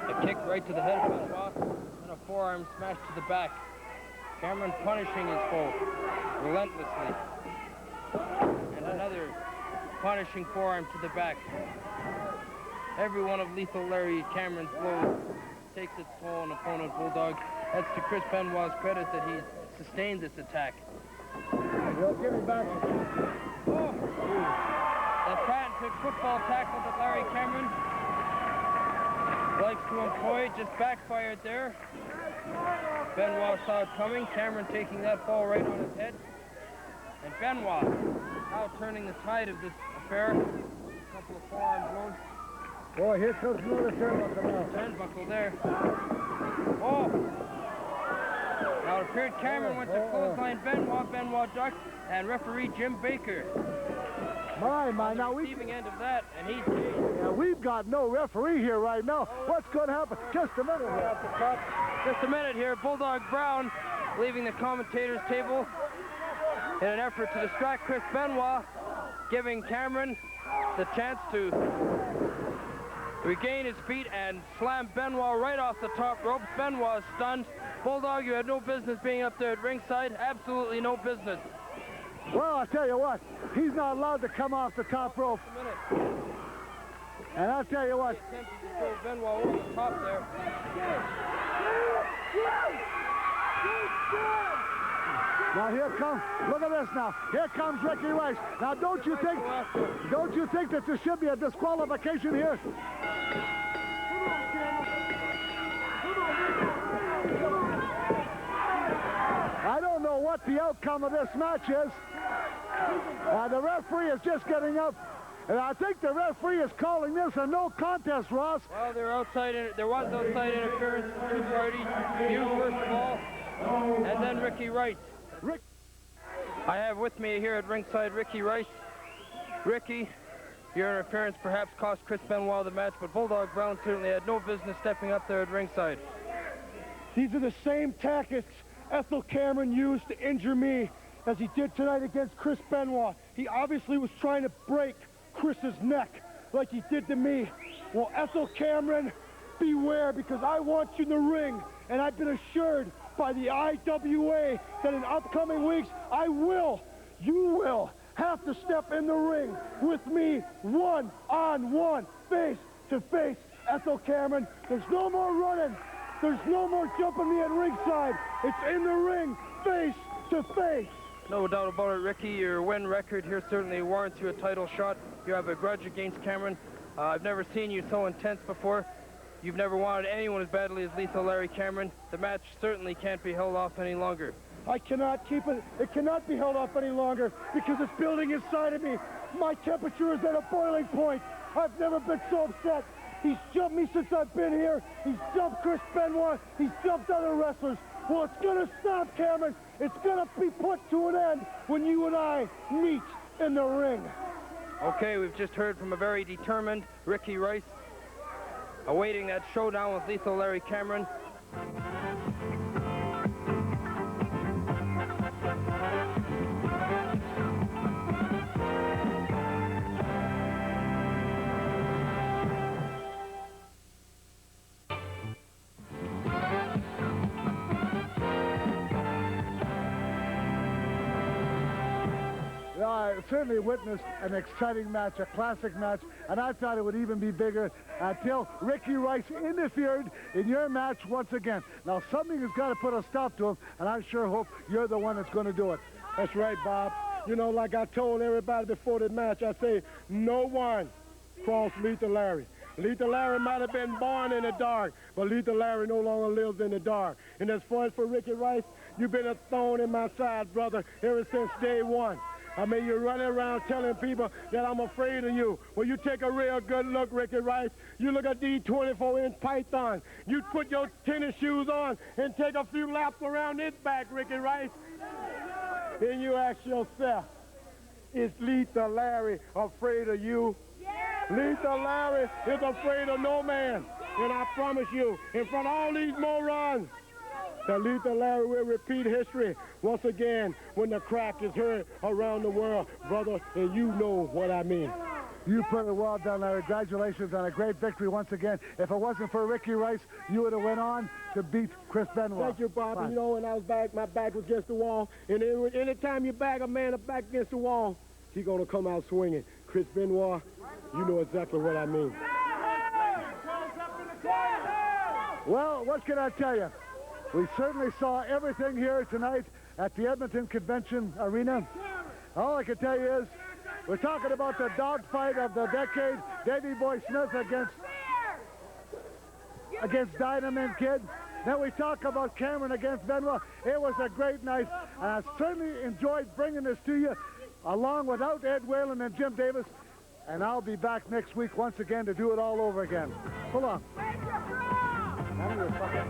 A kick right to the head of Benoit, and a forearm smash to the back. Cameron punishing his foe relentlessly. And another punishing forearm to the back. Every one of Lethal Larry Cameron's blows takes its toll on opponent Bulldog. That's to Chris Benoit's credit that he's sustained this attack. He'll give it back. Oh! The patented football tackle that Larry Cameron likes to employ just backfired there. Benoit saw it coming. Cameron taking that fall right on his head. And Benoit now turning the tide of this affair. A couple of forearm blows. Oh, here comes another turnbuckle now. Turnbuckle there. Oh! Now it appeared Cameron went to clothesline Benoit. Benoit ducked, and referee Jim Baker. My, now receiving end of that, and he's yeah, we've got no referee here right now. What's going to happen? Just a minute here. Just a minute here. Bulldog Brown leaving the commentators table in an effort to distract Chris Benoit, giving Cameron the chance to regain his feet and slam Benoit right off the top rope. Benoit is stunned. Bulldog, you had no business being up there at ringside. Absolutely no business. Well, I'll tell you what, he's not allowed to come off the top rope. And I'll tell you what. He attempted to throw Benoit over the top there. Now here comes, look at this now. Here comes Ricky Rice. Now don't you think that there should be a disqualification here? I don't know what the outcome of this match is. The referee is just getting up, and I think the referee is calling this a no contest, Ross. Well, there was outside interference from two parties. You first of all, and then Ricky Rice. I have with me here at ringside Ricky Rice. Ricky, your interference perhaps cost Chris Benoit the match, but Bulldog Brown certainly had no business stepping up there at ringside. These are the same tactics Ethel Cameron used to injure me as he did tonight against Chris Benoit. He obviously was trying to break Chris's neck like he did to me. Well, Ethel Cameron, beware, because I want you in the ring, and I've been assured by the IWA that in upcoming weeks you will have to step in the ring with me one-on-one, face-to-face. Ethel Cameron, there's no more running. There's no more jumping me at ringside. It's in the ring, face-to-face. No doubt about it, Ricky. Your win record here certainly warrants you a title shot. You have a grudge against Cameron. I've never seen you so intense before. You've never wanted anyone as badly as Lethal Larry Cameron. The match certainly can't be held off any longer. I cannot keep it. It cannot be held off any longer because it's building inside of me. My temperature is at a boiling point. I've never been so upset. He's jumped me since I've been here. He's jumped Chris Benoit. He's jumped other wrestlers. Well, it's going to stop, Cameron. It's going to be put to an end when you and I meet in the ring. Okay, we've just heard from a very determined Ricky Rice, awaiting that showdown with Lethal Larry Cameron. I certainly witnessed an exciting match, a classic match, and I thought it would even be bigger until Ricky Rice interfered in your match once again. Now, something has got to put a stop to him, and I sure hope you're the one that's going to do it. That's right, Bob. You know, like I told everybody before the match, I say, no one crossed Lethal Larry. Lethal Larry might have been born in the dark, but Lethal Larry no longer lives in the dark. And as far as for Ricky Rice, you've been a thorn in my side, brother, ever since day one. I mean, you're running around telling people that I'm afraid of you. Well, you take a real good look, Ricky Rice. You look at these 24-inch pythons. You put your tennis shoes on and take a few laps around its back, Ricky Rice. Then you ask yourself, is Lethal Larry afraid of you? Lethal Larry is afraid of no man. And I promise you, in front of all these morons, that Lethal Larry will repeat history once again when the crack is heard around the world, brother, and you know what I mean. You put it well done, Larry. Congratulations on a great victory once again. If it wasn't for Ricky Rice, you would have went on to beat Chris Benoit. Thank you, Bob. And you know, when I was back, my back was against the wall. And anytime you bag a man back against the wall, he's going to come out swinging. Chris Benoit, you know exactly what I mean. Well, what can I tell you? We certainly saw everything here tonight at the Edmonton Convention Arena. All I can tell you is we're talking about the dogfight of the decade, Davey Boy Smith against Dynamite Kid. Then we talk about Cameron against Benoit. It was a great night, and I certainly enjoyed bringing this to you, along without Ed Whalen and Jim Davis. And I'll be back next week once again to do it all over again. So long. None of your fucking